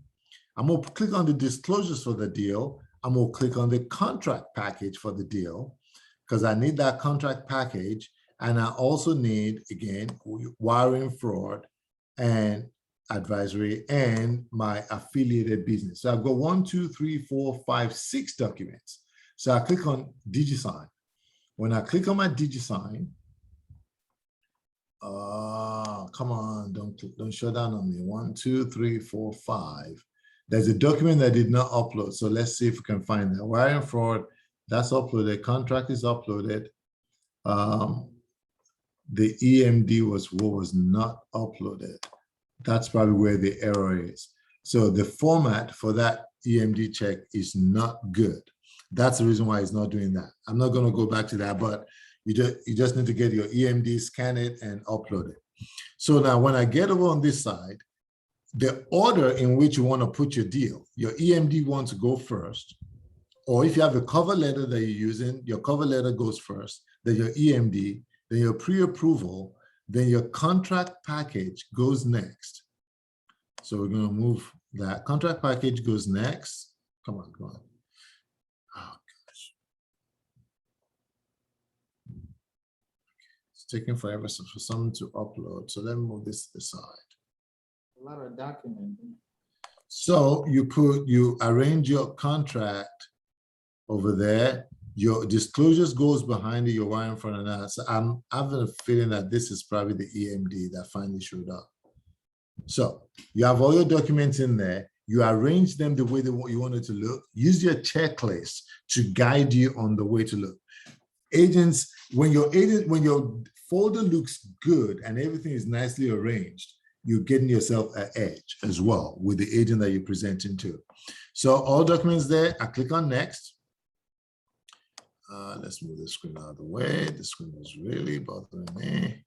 Speaker 1: I'm going to click on the disclosures for the deal. I'm going to click on the contract package for the deal because I need that contract package. And I also need, again, wiring fraud and advisory and my affiliated business. So I've got 1, 2, 3, 4, 5, 6 documents. So I click on DigiSign. When I click on my DigiSign, come on, don't shut down on me. 1, 2, 3, 4, 5. There's a document that did not upload. So let's see if we can find that. Wiring fraud, that's uploaded. Contract is uploaded. The EMD was what was not uploaded. That's probably where the error is. So the format for that EMD check is not good. That's the reason why it's not doing that. I'm not going to go back to that, but you just need to get your EMD, scan it, and upload it. So now when I get over on this side, the order in which you want to put your deal, your EMD wants to go first, or if you have a cover letter that you're using, your cover letter goes first, then your EMD, then your pre-approval, then your contract package goes next. So we're going to move that. Contract package goes next. Come on, come on. Oh, gosh. It's taking forever for someone to upload. So let me move this to the side.
Speaker 2: A lot of documents.
Speaker 1: So you arrange your contract over there. Your disclosures goes behind it, your wire in front of that. So I'm having a feeling that this is probably the EMD that finally showed up. So you have all your documents in there. You arrange them the way that you want it to look. Use your checklist to guide you on the way to look. Agents, when your folder looks good and everything is nicely arranged, you're getting yourself an edge as well with the agent that you're presenting to. So all documents there, I click on next. Let's move the screen out of the way. The screen is really bothering me.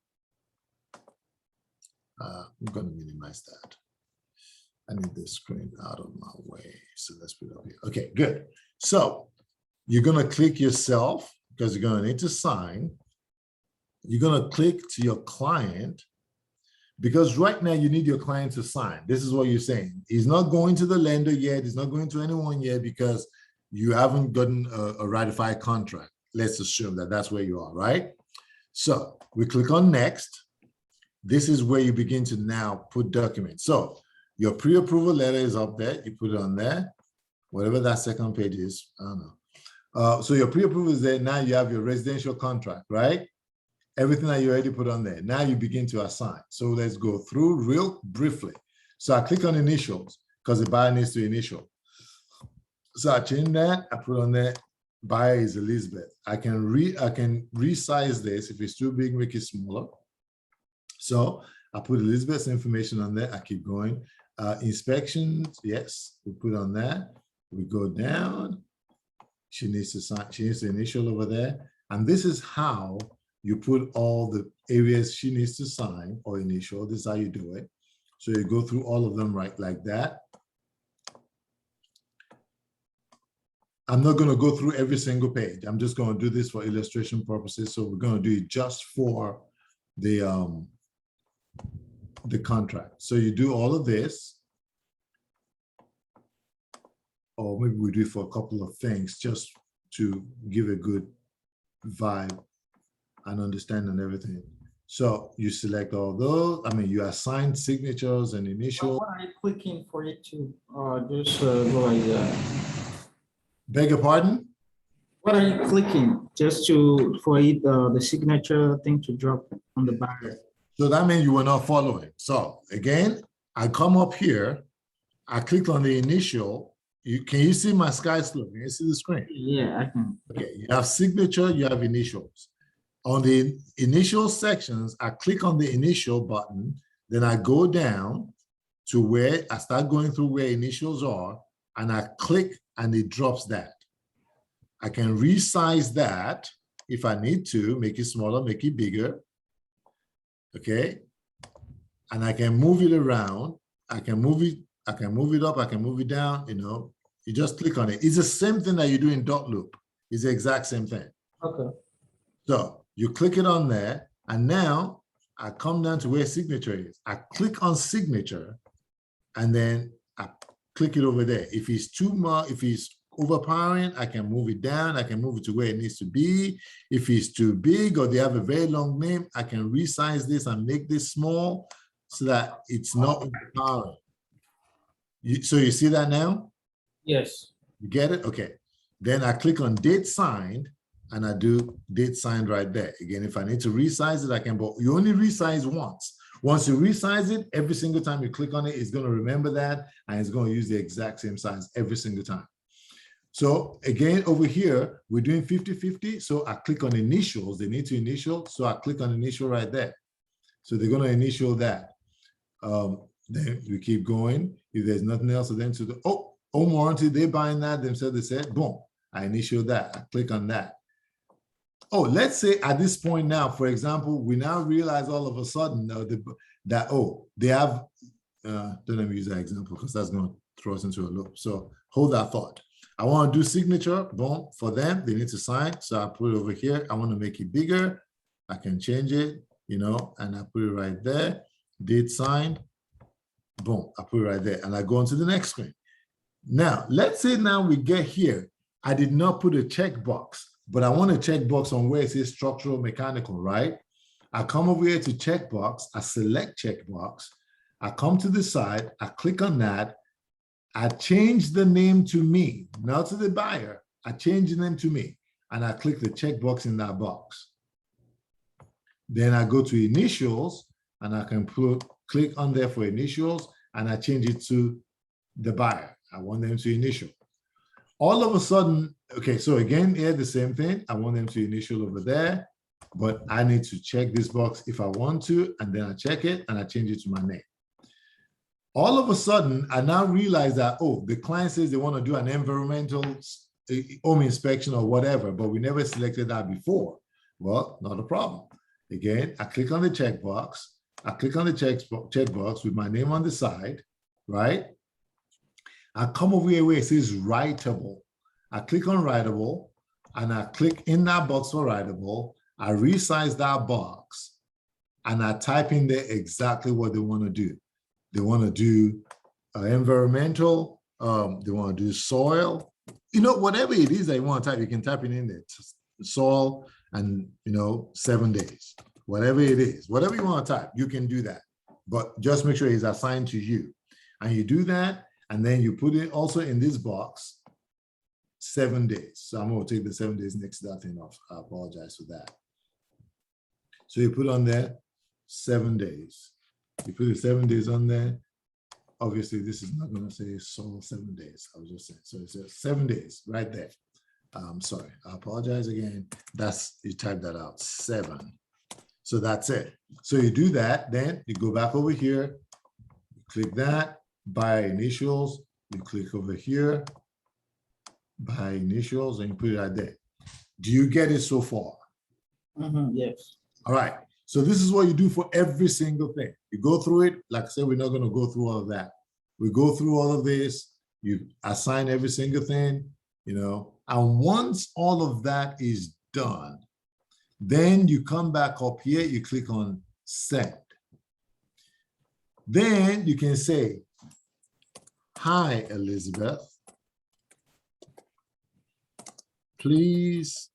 Speaker 1: I'm going to minimize that. I need the screen out of my way. So let's put it up here. Okay, good. So you're going to click yourself because you're going to need to sign. You're going to click to your client because right now you need your client to sign. This is what you're saying. He's not going to the lender yet. He's not going to anyone yet because you haven't gotten a ratified contract. Let's assume that that's where you are, right? So we click on next. This is where you begin to now put documents. So your pre-approval letter is up there. You put it on there, whatever that second page is. I don't know. So your pre-approval is there. Now you have your residential contract, right? Everything that you already put on there. Now you begin to assign. So let's go through real briefly. So I click on initials because the buyer needs to initial. So I change that. I put on there. Buyer is Elizabeth. I can resize this. If it's too big, make it smaller. So I put Elizabeth's information on there. I keep going. Inspections, yes, we put on that. We go down. She needs to sign. She needs to initial over there. And this is how you put all the areas she needs to sign or initial. This is how you do it. So you go through all of them right like that. I'm not going to go through every single page. I'm just going to do this for illustration purposes. So we're going to do it just for the contract. So you do all of this, or maybe we do it for a couple of things just to give a good vibe and understanding everything. So you select all those. I mean, you assign signatures and initials.
Speaker 2: What are you clicking for it to just go like that?
Speaker 1: Beg your pardon?
Speaker 2: What are you clicking just for it the signature thing to drop on the back?
Speaker 1: So that means you were not following. So again, I come up here, I click on the initial. Can you see my sky slope? Can you see the screen?
Speaker 2: Yeah, I can.
Speaker 1: Okay, you have signature, you have initials. On the initial sections, I click on the initial button, then I go down to where I start going through where initials are, and I click and it drops that. I can resize that if I need to, make it smaller, make it bigger. Okay. And I can move it around. I can move it up, I can move it down, you know. You just click on it. It's the same thing that you do in dot loop. It's the exact same thing.
Speaker 2: Okay.
Speaker 1: So you click it on there, and now I come down to where signature is. I click on signature, and then I click it over there. If it's too much, if it's overpowering, I can move it down. I can move it to where it needs to be. If it's too big or they have a very long name, I can resize this and make this small so that it's not overpowering. So you see that now?
Speaker 2: Yes.
Speaker 1: You get it? Okay. Then I click on date signed, and I do date signed right there. Again, if I need to resize it, I can, but you only resize once. Once you resize it, every single time you click on it, it's going to remember that, and it's going to use the exact same size every single time. So again, over here, we're doing 50-50. So I click on initials. They need to initial. So I click on initial right there. So they're going to initial that. Then we keep going. If there's nothing else for them to do, home warranty, they're buying that themselves. They said, boom, I initial that. I click on that. Oh, let's say at this point now, for example, we now realize all of a sudden that they have, don't let me use that example because that's going to throw us into a loop. So hold that thought. I want to do signature, boom, for them. They need to sign. So I put it over here. I want to make it bigger. I can change it, you know, and I put it right there. Date signed, boom, I put it right there. And I go on to the next screen. Now, let's say now we get here. I did not put a checkbox, but I want a checkbox on where it says structural mechanical, right? I come over here to checkbox. I select checkbox. I come to the side. I click on that. I change the name to me, not to the buyer. I change the name to me, and I click the checkbox in that box. Then I go to initials, and I can click on there for initials, and I change it to the buyer. I want them to initial. All of a sudden, okay, so again, here the same thing. I want them to initial over there, but I need to check this box if I want to, and then I check it, and I change it to my name. All of a sudden, I now realize that, oh, the client says they want to do an environmental home inspection or whatever, but we never selected that before. Well, not a problem. Again, I click on the checkbox. I click on the checkbox with my name on the side, right? I come over here where it says writable. I click on writable, and I click in that box for writable. I resize that box, and I type in there exactly what they want to do. They want to do environmental, they want to do soil, you know, whatever it is that you want to type, you can type it in there, soil, and, you know, 7 days, whatever it is, whatever you want to type, you can do that. But just make sure it's assigned to you. And you do that, and then you put it also in this box, 7 days. So I'm going to take the 7 days next to that thing off. I apologize for that. So you put on there 7 days. You put the 7 days on there. Obviously, this is not going to say soil 7 days. I was just saying. So it says 7 days right there. Sorry, I apologize again. You type that out, 7. So that's it. So you do that, then you go back over here, you click that, buy initials, you click over here, buy initials, and you put it right there. Do you get it so far?
Speaker 2: Yes.
Speaker 1: All right. So this is what you do for every single thing. You go through it. Like I said, we're not going to go through all of that. We go through all of this. You assign every single thing, you know, and once all of that is done, then you come back up here, you click on send. Then you can say, hi, Elizabeth, please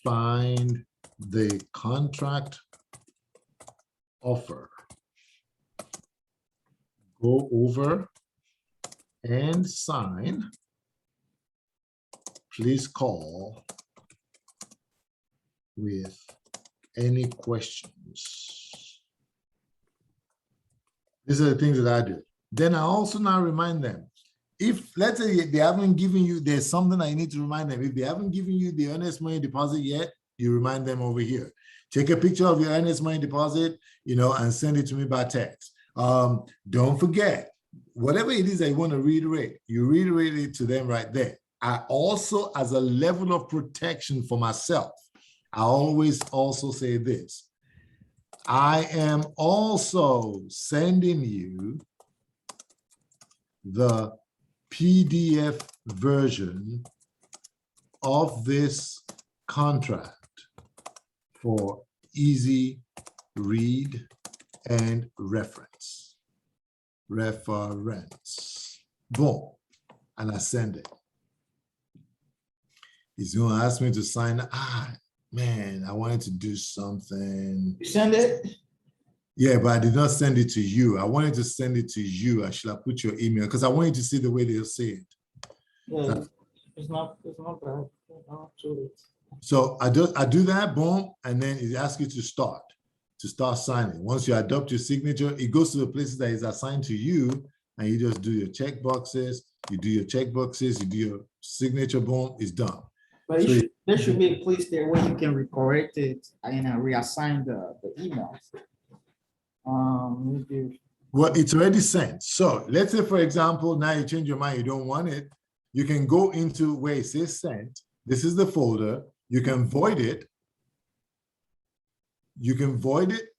Speaker 1: find the contract offer. Go over and sign. Please call with any questions. These are the things that I do. Then I also now remind them, if let's say they haven't given you, there's something I need to remind them. If they haven't given you the earnest money deposit yet, you remind them over here. Take a picture of your earnest money deposit, you know, and send it to me by text. Don't forget, whatever it is that you want to reiterate, you reiterate it to them right there. I also, as a level of protection for myself, I always also say this. I am also sending you the PDF version of this contract for easy read and reference. Boom. And I send it. He's going to ask me to sign. Man, I wanted to do something.
Speaker 2: You send it?
Speaker 1: Yeah, but I did not send it to you. I wanted to send it to you. I should have put your email because I want you to see the way they'll say it.
Speaker 2: Yeah, it's not bad.
Speaker 1: So I do that, boom, and then it asks you to start signing. Once you adopt your signature, it goes to the places that is assigned to you, and you just do your check boxes. You do your check boxes. You do your signature, boom, it's done.
Speaker 2: But so there should be a place there where you can recorrect it and reassign the emails.
Speaker 1: Well, it's already sent. So let's say, for example, now you change your mind, you don't want it. You can go into where it says sent. This is the folder. You can void it. You can void it.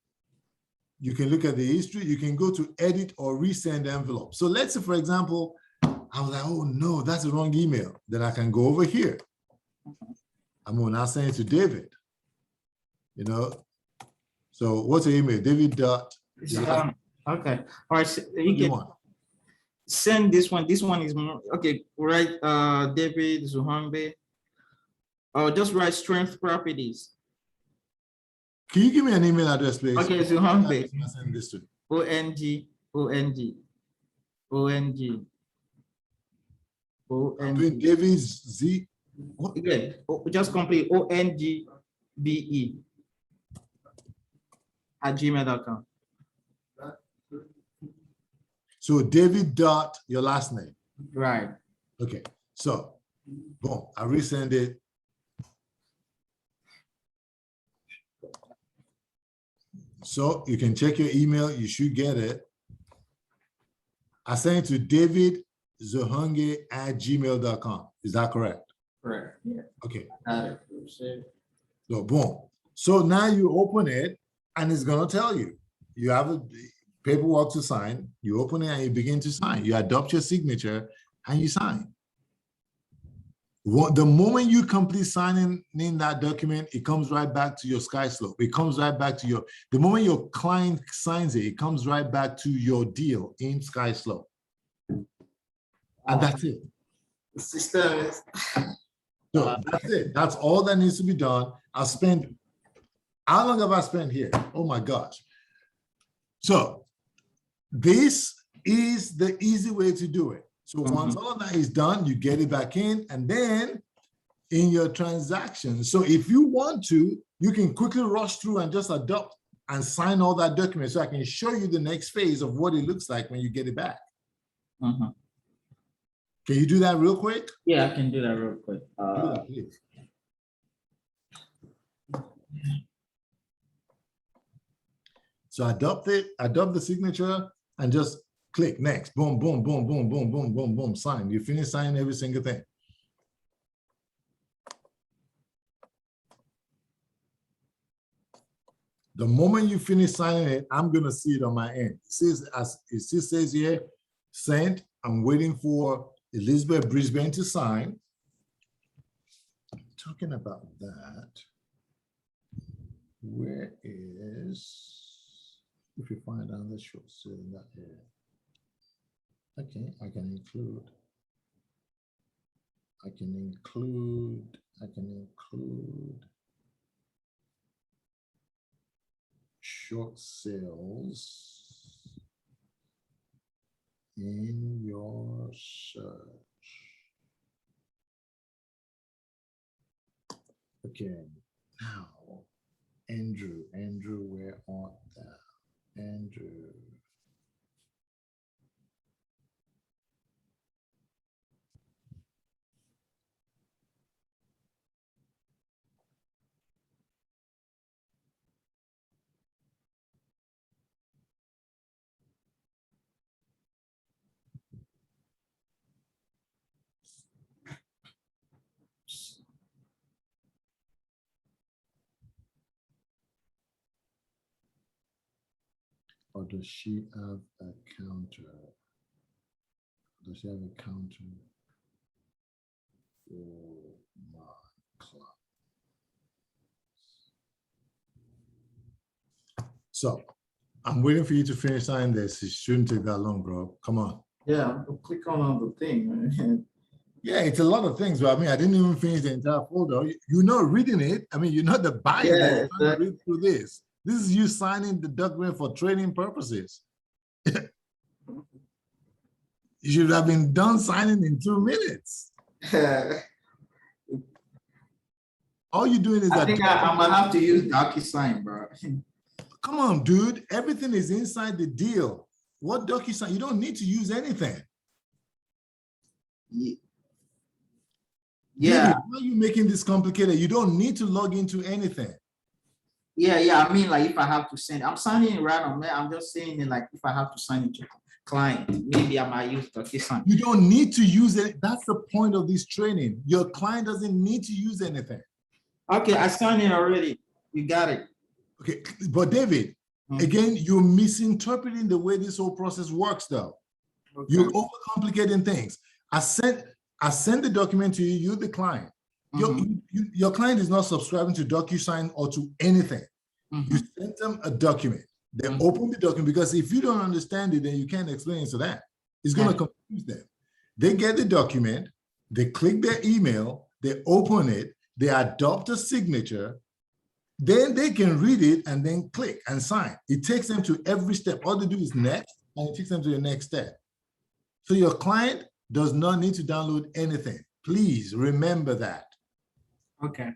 Speaker 1: You can look at the history. You can go to edit or resend envelope. So let's say, for example, I was like, oh no, that's the wrong email. Then I can go over here. I'm going to now send it to David. You know, so what's your email? David dot.
Speaker 2: Okay. All right. So you can send this one. This one is more okay. Right. David Zuhambe. Just write Strength Properties.
Speaker 1: Can you give me an email address, please?
Speaker 2: Okay, Zuhambe.
Speaker 1: Send this to
Speaker 2: ONG.
Speaker 1: David's Z.
Speaker 2: Again, just complete ONGBE @gmail.com.
Speaker 1: So David dot your last name.
Speaker 2: Right.
Speaker 1: Okay. So boom, I resend it. So you can check your email. You should get it. I sent it to davidzohunge@gmail.com. Is that correct?
Speaker 2: Correct. Yeah.
Speaker 1: Okay. So boom. So now you open it and it's going to tell you. You have a paperwork to sign. You open it and you begin to sign. You adopt your signature and you sign. The moment you complete signing in that document, it comes right back to your SkySlope. It comes right back to your, the moment your client signs it, it comes right back to your deal in SkySlope. And that's it.
Speaker 2: System is.
Speaker 1: So that's it. That's all that needs to be done. I'll spend, how long have I spent here? Oh my gosh. So this is the easy way to do it. So once all of that is done, you get it back in, and then in your transaction. So if you want to, you can quickly rush through and just adopt and sign all that document so I can show you the next phase of what it looks like when you get it back. Can you do that real quick?
Speaker 2: Yeah, I can do that real quick.
Speaker 1: Do that, please. So adopt the signature and just click next. Boom, boom, boom, boom, boom, boom, boom, boom, sign. You finish signing every single thing. The moment you finish signing it, I'm going to see it on my end. It says, as it still says here, sent. I'm waiting for Elizabeth Brisbane to sign. Talking about that, where is, if you find out the short sale in that area. Okay, I can include short sales in your search. Okay, now, Andrew, where art thou? Andrew. Or does she have a counter? Does she have a counter? Oh my clock. So I'm waiting for you to finish signing this. It shouldn't take that long, bro. Come on.
Speaker 2: Yeah, click on the thing.
Speaker 1: Yeah, it's a lot of things, but I mean, I didn't even finish the entire folder. You're not reading it. I mean, you're not the buyer that you're trying to read through this. This is you signing the document for trading purposes. You should have been done signing in 2 minutes. All you're doing is
Speaker 2: I think I'm gonna have to use DocuSign, bro.
Speaker 1: Come on, dude. Everything is inside the deal. What DocuSign? You don't need to use anything.
Speaker 2: Yeah.
Speaker 1: David, why are you making this complicated? You don't need to log into anything.
Speaker 2: Yeah. I mean, like if I have to send, I'm signing it right on there. I'm just saying it like if I have to sign it to client, maybe I might use DocuSign.
Speaker 1: You don't need to use it. That's the point of this training. Your client doesn't need to use anything.
Speaker 2: Okay, I signed it already. You got it.
Speaker 1: Okay, but David, again, you're misinterpreting the way this whole process works, though. Okay. You're overcomplicating things. I sent the document to you, you're the client. Your client is not subscribing to DocuSign or to anything. You sent them a document. They open the document, because if you don't understand it, then you can't explain it to them. It's going to confuse them. They get the document, they click their email, they open it, they adopt a signature, then they can read it and then click and sign. It takes them to every step. All they do is next, and it takes them to the next step. So your client does not need to download anything. Please remember that.
Speaker 2: Okay.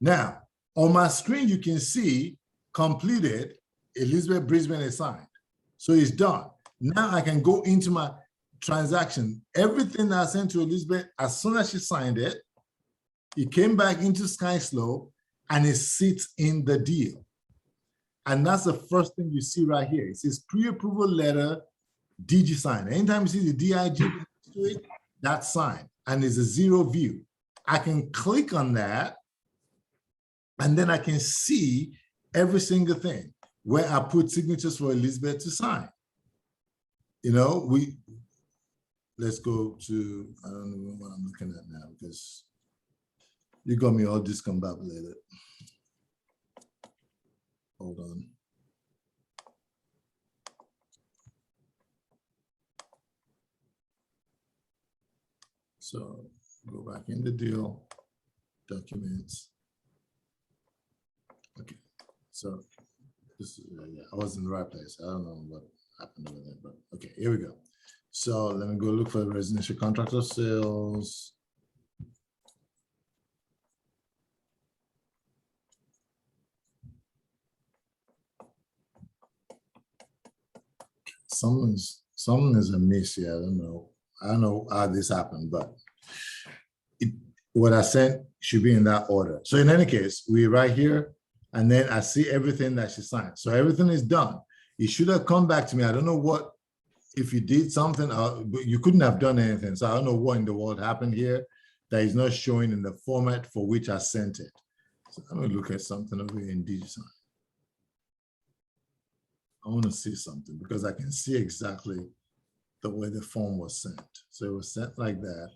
Speaker 1: Now, on my screen, you can see completed, Elizabeth Brisbane is signed. So it's done. Now I can go into my transaction. Everything that I sent to Elizabeth, as soon as she signed it, it came back into SkySlope and it sits in the deal. And that's the first thing you see right here. It says pre-approval letter, DigiSign. Anytime you see the DIG to it, that's signed. And there's a zero view. I can click on that, and then I can see every single thing where I put signatures for Elizabeth to sign. You know, let's go to, I don't know what I'm looking at now, because you got me all discombobulated. Hold on. So go back in the deal, documents. Okay, so this is, yeah, I was in the right place. I don't know what happened over there, but okay, here we go. So let me go look for the residential contractor sales. Something is amiss here. I don't know how this happened, but what I sent should be in that order. So in any case, we're right here, and then I see everything that she signed. So everything is done. It should have come back to me. I don't know what, if you did something, but you couldn't have done anything. So I don't know what in the world happened here that is not showing in the format for which I sent it. So I'm gonna look at something over here in DigiSign. I want to see something because I can see exactly the way the form was sent. So it was sent like that.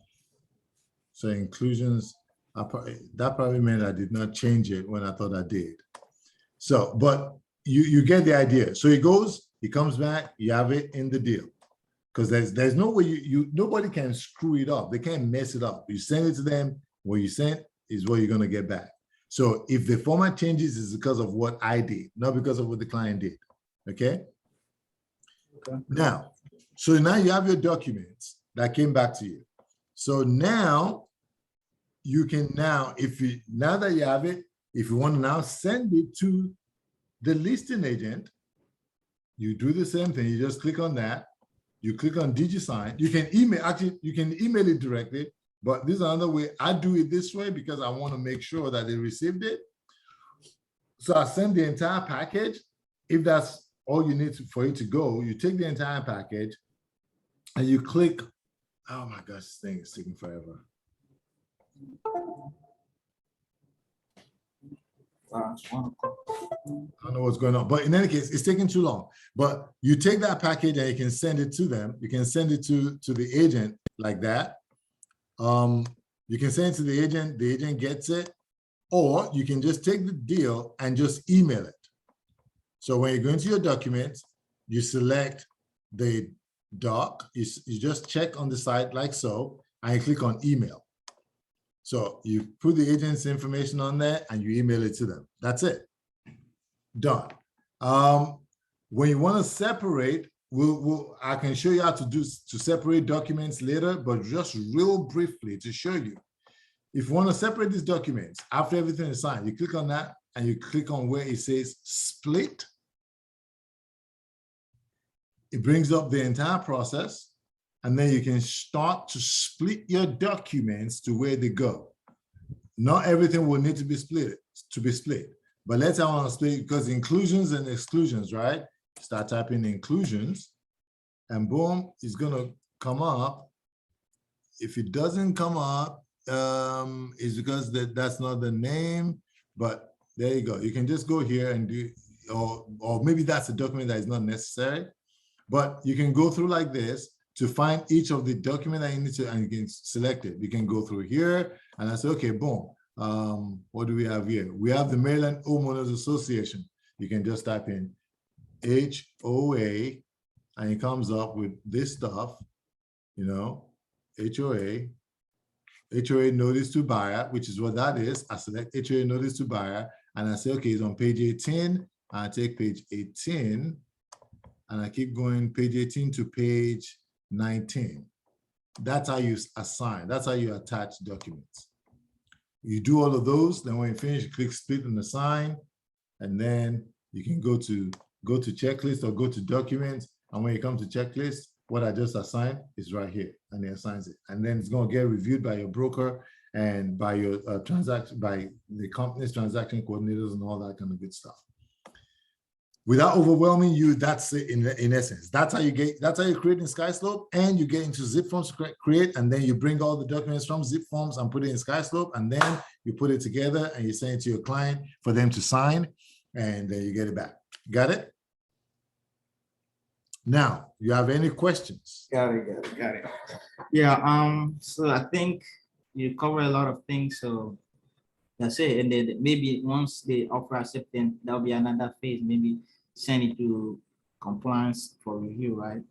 Speaker 1: So inclusions, that probably meant I did not change it when I thought I did. So, but you get the idea. So it goes, it comes back, you have it in the deal. Because there's no way nobody can screw it up. They can't mess it up. You send it to them, what you sent is what you're gonna get back. So if the format changes, it's because of what I did, not because of what the client did. Okay. Now, so now you have your documents that came back to you. So now you can now that you have it, if you want to now send it to the listing agent, you do the same thing. You just click on that. You click on DigiSign. You can email, actually, you can email it directly, but this is another way. I do it this way because I want to make sure that they received it. So I send the entire package. If that's all you need for it to go, you take the entire package and you click. Oh my gosh, this thing is taking forever. I don't know what's going on, but in any case, it's taking too long. But you take that package and you can send it to them. You can send it to the agent like that. You can send it to the agent gets it, or you can just take the deal and just email it. So when you go into your documents, you select the doc, you just check on the side like so, and you click on email. So you put the agent's information on there and you email it to them. That's it. Done. When you want to separate, I can show you how to separate documents later, but just real briefly to show you. If you want to separate these documents, after everything is signed, you click on that and you click on where it says split. It brings up the entire process, and then you can start to split your documents to where they go. Not everything will need to be split, but let's say I want to split because inclusions and exclusions, right? Start typing inclusions, and boom, it's gonna come up. If it doesn't come up, it's because that's not the name, but there you go. You can just go here and do, or maybe that's a document that is not necessary, but you can go through like this to find each of the document that you need to, and you can select it. You can go through here and I say, okay, boom. What do we have here? We have the Maryland Homeowners Association. You can just type in HOA and it comes up with this stuff, you know, HOA notice to buyer, which is what that is. I select HOA notice to buyer and I say, okay, it's on page 18. I take page 18 and I keep going page 18 to page 19. That's how you assign, that's how you attach documents. You do all of those, then when you finish, you click split and assign, and then you can go to checklist or go to documents, and when you come to checklist, what I just assigned is right here, and it assigns it. And then it's going to get reviewed by your broker and by your by the company's transaction coordinators and all that kind of good stuff. Without overwhelming you, that's it in essence. That's how you create in SkySlope, and you get into zip forms to create, and then you bring all the documents from zip forms and put it in SkySlope, and then you put it together and you send it to your client for them to sign, and then you get it back. Got it? Now, you have any questions?
Speaker 2: Got it. Yeah, so I think you cover a lot of things, so that's it. And then maybe once they offer acceptance, there'll be another phase, maybe send it to compliance for review, right?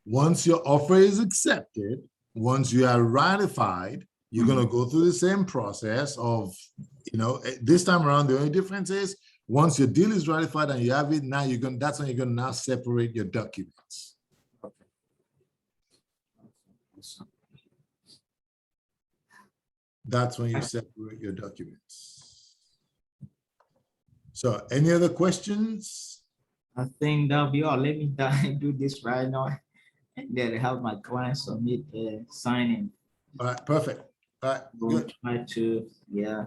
Speaker 1: Once your offer is accepted, once you are ratified, you're going to go through the same process of, you know, this time around, the only difference is once your deal is ratified and you have it, now that's when you're going to now separate your documents.
Speaker 2: Okay.
Speaker 1: That's when you separate your documents. So any other questions?
Speaker 2: I think that'll be all. Let me do this right now and then help my client submit the signing.
Speaker 1: All right, perfect. All right, good.
Speaker 2: Try to, yeah.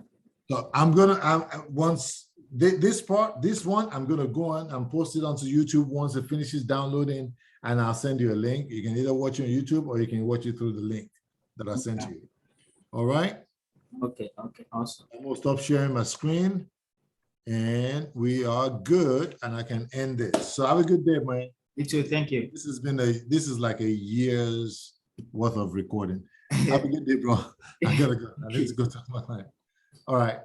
Speaker 1: So I'm gonna once this one, I'm gonna go on and post it onto YouTube once it finishes downloading, and I'll send you a link. You can either watch it on YouTube or you can watch it through the link that I sent you. All right.
Speaker 2: Okay, awesome.
Speaker 1: I'm gonna stop sharing my screen, and we are good, and I can end this. So have a good day, man.
Speaker 2: You too. Thank you.
Speaker 1: This is like a year's worth of recording. Have a good day, bro. I gotta go. I need to go talk to my client. All right.